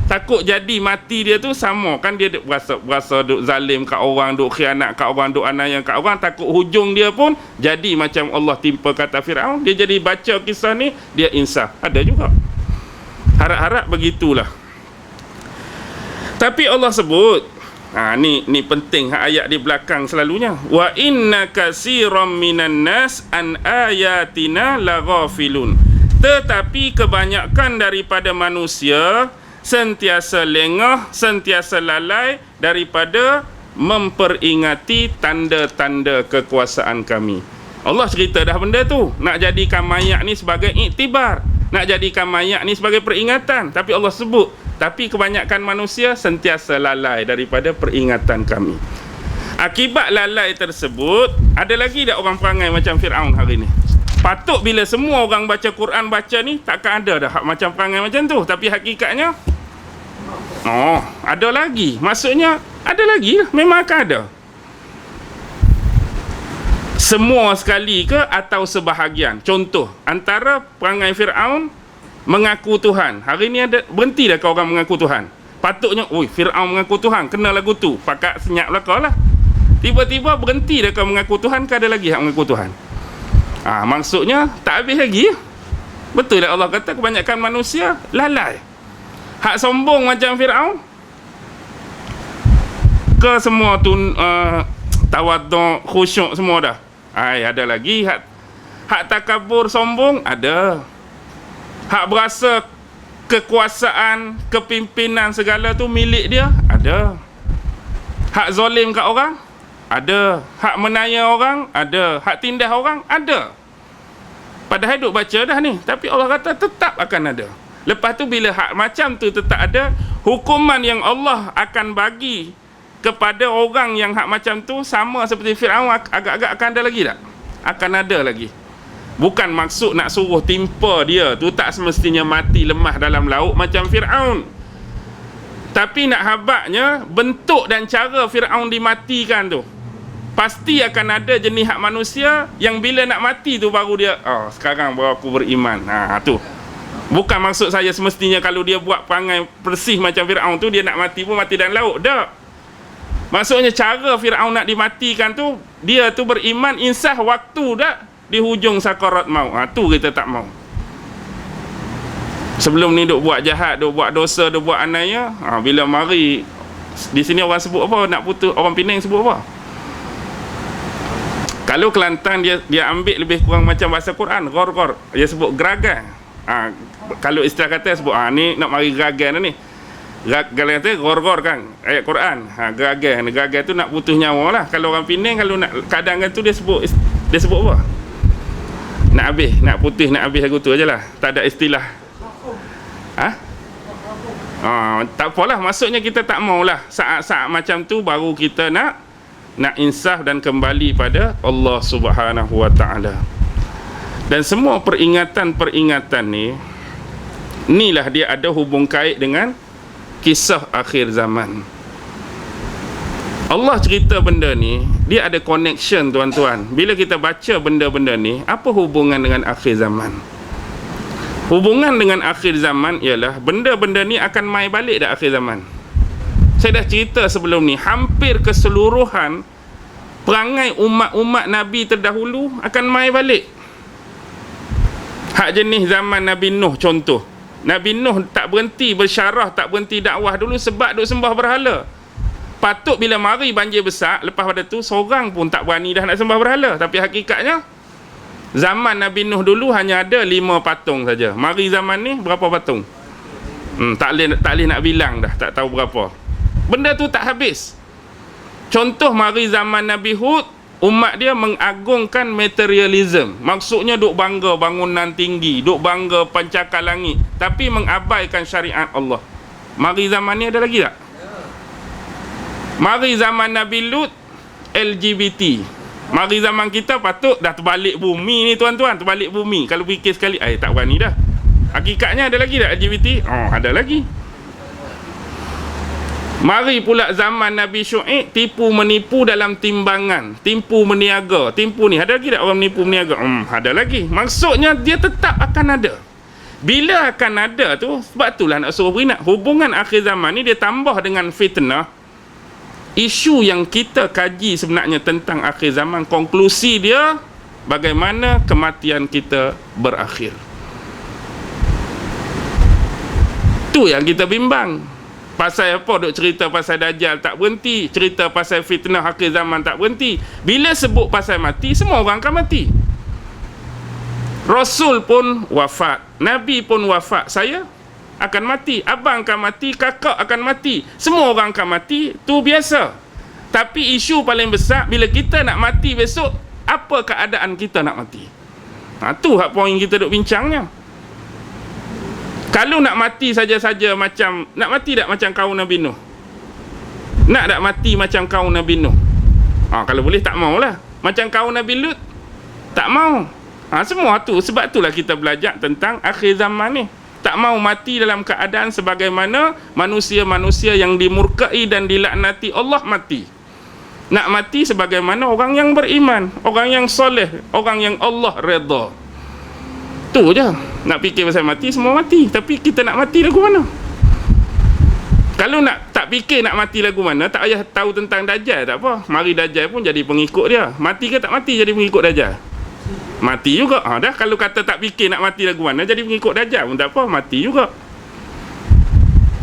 Speaker 1: Takut jadi mati dia tu sama kan, dia berasa duk zalim kat orang, duk khianat kat orang, duk aniaya kat orang. Takut hujung dia pun jadi macam Allah timpa kata Fir'aun. Dia jadi baca kisah ni, dia insaf. Ada juga. Harap-harap begitulah. Tapi Allah sebut, ni penting ayat di belakang selalunya. Wa inna katsiran minan nas an ayatina laghafilun. Tetapi kebanyakan daripada manusia sentiasa lengah, sentiasa lalai daripada memperingati tanda-tanda kekuasaan kami. Allah cerita dah benda tu. Nak jadikan mayat ni sebagai iktibar, nak jadikan mayat ni sebagai peringatan. Tapi Allah sebut, tapi kebanyakan manusia sentiasa lalai daripada peringatan kami. Akibat lalai tersebut, ada lagi tak orang perangai macam Fir'aun hari ni? Patut bila semua orang baca Quran baca ni, takkan ada dah hak macam perangai macam tu. Tapi hakikatnya ada lagi. Maksudnya ada lagi lah. Memang akan ada. Semua sekali ke atau sebahagian. Contoh, antara perangai Fir'aun mengaku Tuhan. Hari ni ada, berhenti dah kau orang mengaku Tuhan. Patutnya, Fir'aun mengaku Tuhan, kena lagu tu, pakat senyap lah kau lah. Tiba-tiba berhenti dah kau mengaku Tuhan, ke ada lagi yang mengaku Tuhan? Maksudnya tak habis lagi. Betul lah Allah kata kebanyakan manusia lalai. Hak sombong macam Fir'aun ke semua tu tawadhu, khusyuk semua dah. Ada lagi hak takabur, sombong, ada. Hak berasa kekuasaan, kepimpinan segala tu milik dia, ada. Hak zalim kat orang, ada. Hak menaya orang, ada. Hak tindas orang, ada. Padahal duk baca dah ni, tapi Allah kata tetap akan ada. Lepas tu bila hak macam tu tetap ada, hukuman yang Allah akan bagi kepada orang yang hak macam tu sama seperti Fir'aun, agak-agak akan ada lagi tak? Akan ada lagi. Bukan maksud nak suruh timpa dia tu, tak semestinya mati lemah dalam laut macam Fir'aun. Tapi nak habaknya bentuk dan cara Fir'aun dimatikan tu, pasti akan ada jenis hak manusia yang bila nak mati tu baru dia, sekarang baru aku beriman. Tu Bukan maksud saya semestinya kalau dia buat perangai bersih macam Fir'aun tu, dia nak mati pun mati dalam laut. Tak. Maksudnya cara Fir'aun nak dimatikan tu, dia tu beriman insah waktu dah di hujung sakarat maut. Tu kita tak mau. Sebelum ni duk buat jahat, duk buat dosa, duk buat anaya, bila mari di sini orang sebut apa, nak putus, orang Penang sebut apa? Kalau Kelantan dia ambil lebih kurang macam bahasa Quran, gor-gor, dia sebut geragan. Kalau istilah kata sebut ni nak mari geragan ni. Geragan tu gor-gor kan, ayat Quran. Geragan tu nak putus nyawa lah. Kalau orang Penang, kalau nak kadang tu dia sebut apa? Nak habis, nak putus, nak habis aku tu ajalah. Tak ada istilah. Tak apalah, maksudnya kita tak maulah saat-saat macam tu baru kita nak insaf dan kembali pada Allah Subhanahu wa taala. Dan semua peringatan-peringatan inilah dia ada hubung kait dengan kisah akhir zaman. Allah cerita benda ni, dia ada connection tuan-tuan. Bila kita baca benda-benda ni, apa hubungan dengan akhir zaman? Hubungan dengan akhir zaman ialah benda-benda ni akan mai balik dah akhir zaman. Saya dah cerita sebelum ni, hampir keseluruhan perangai umat-umat Nabi terdahulu akan mai balik. Hak jenis zaman Nabi Nuh contoh. Nabi Nuh tak berhenti bersyarah, tak berhenti dakwah dulu sebab duk sembah berhala. Patut bila mari banjir besar, lepas pada tu seorang pun tak berani dah nak sembah berhala. Tapi hakikatnya zaman Nabi Nuh dulu hanya ada 5 patung saja. Mari zaman ni berapa patung? Tak boleh nak bilang dah, tak tahu berapa. Benda tu tak habis. Contoh mari zaman Nabi Hud, umat dia mengagungkan materialism. Maksudnya duk bangga bangunan tinggi, duk bangga pencakar langit, tapi mengabaikan syariat Allah. Mari zaman ni ada lagi tak? Mari zaman Nabi Lut, LGBT. Mari zaman kita patut dah terbalik bumi ni tuan-tuan, terbalik bumi. Kalau fikir sekali, tak berani dah. Hakikatnya ada lagi tak LGBT? Ada lagi. Mari pula zaman Nabi Syuaib, tipu menipu dalam timbangan, tipu meniaga, tipu ni. Ada lagi tak orang menipu meniaga? Ada lagi. Maksudnya dia tetap akan ada. Bila akan ada tu, sebab itulah nak suruh beringat. Hubungan akhir zaman ni dia tambah dengan fitnah. Isu yang kita kaji sebenarnya tentang akhir zaman, konklusi dia bagaimana kematian kita berakhir. Tu yang kita bimbang. Pasal apa duk cerita pasal Dajjal tak berhenti, cerita pasal fitnah akhir zaman tak berhenti. Bila sebut pasal mati, semua orang akan mati. Rasul pun wafat, Nabi pun wafat, saya akan mati, abang akan mati, kakak akan mati, semua orang akan mati, tu biasa. Tapi isu paling besar, bila kita nak mati besok, apa keadaan kita nak mati? Tu hak poin kita duk bincangnya. Kalau nak mati saja-saja macam, nak mati tak macam kaum Nabi Nuh? Nak tak mati macam kaum Nabi Nuh? Kalau boleh tak maulah. Macam kaum Nabi Lut, tak mau. Semua tu, sebab itulah kita belajar tentang akhir zaman ni. Tak mau mati dalam keadaan sebagaimana manusia-manusia yang dimurkai dan dilaknati Allah mati. Nak mati sebagaimana orang yang beriman, orang yang soleh, orang yang Allah redha. Tu je. Nak fikir pasal mati, semua mati. Tapi kita nak mati lagu mana? Kalau nak tak fikir nak mati lagu mana, tak payah tahu tentang Dajjal, tak apa. Mari Dajjal pun jadi pengikut dia. Mati ke tak mati jadi pengikut Dajjal? Mati juga. Dah kalau kata tak fikir nak mati lagu mana, jadi pengikut Dajjal pun tak apa, mati juga.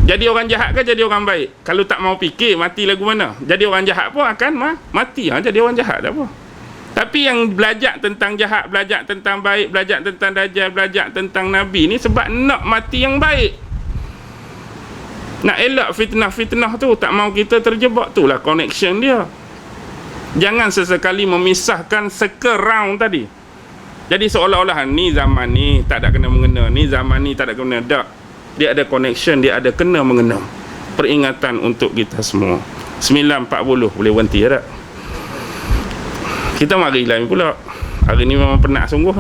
Speaker 1: Jadi orang jahat ke jadi orang baik? Kalau tak mau fikir mati lagu mana, jadi orang jahat pun akan mati. Jadi orang jahat tak apa. Tapi yang belajar tentang jahat, belajar tentang baik, belajar tentang Dajjal, belajar tentang Nabi ni sebab nak mati yang baik. Nak elak fitnah-fitnah tu, tak mau kita terjebak. Itulah connection dia. Jangan sesekali memisahkan sekerang tadi. Jadi seolah-olah ni zaman ni tak ada kena-mengena, ni zaman ni tak ada kena. Tak. Dia ada connection, dia ada kena-mengena. Peringatan untuk kita semua. 9.40 boleh berhenti tak? Kita mari lain pula. Hari ni memang penat sungguh.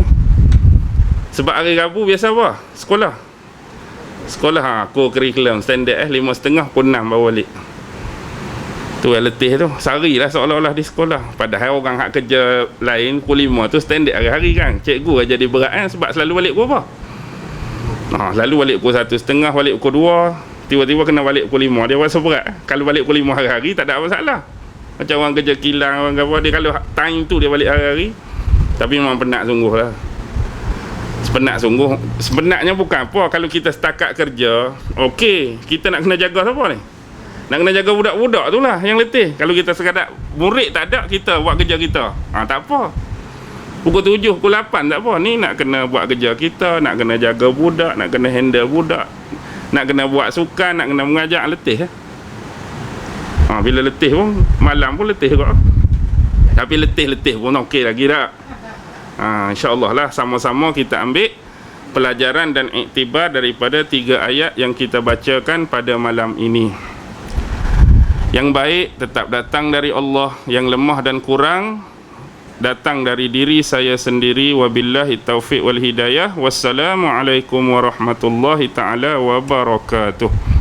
Speaker 1: Sebab hari Rabu biasa apa? Sekolah co-curriculum standard 5.30 pukul 6 baru balik. Tu yang letih tu. Sehari lah seolah-olah di sekolah. Padahal orang hak kerja lain pukul 5 tu standard hari-hari kan. Cikgu aja jadi berat sebab selalu balik pukul apa? Lalu balik pukul 1:30, balik pukul 2, tiba-tiba kena balik pukul 5. Dia rasa berat. Kalau balik pukul 5 hari-hari tak ada masalah. Macam orang kerja kilang, orang apa, dia kalau time tu dia balik hari-hari. Tapi memang penat sungguh lah. Penat sungguh. Sebenarnya bukan apa, kalau kita setakat kerja, okey, kita nak kena jaga siapa ni? Nak kena jaga budak-budak tu lah yang letih. Kalau kita sekadar murid tak ada, kita buat kerja kita, tak apa. Pukul 7, pukul 8 tak apa. Ni nak kena buat kerja kita, nak kena jaga budak, nak kena handle budak, nak kena buat sukan, nak kena mengajar, letih. Bila letih pun, malam pun letih juga. Tapi letih-letih pun okey lagi tak? InsyaAllah lah, sama-sama kita ambil pelajaran dan iktibar daripada 3 ayat yang kita bacakan pada malam ini. Yang baik tetap datang dari Allah, yang lemah dan kurang datang dari diri saya sendiri. Wabillahi taufiq wal hidayah. Wassalamualaikum warahmatullahi ta'ala wabarakatuh.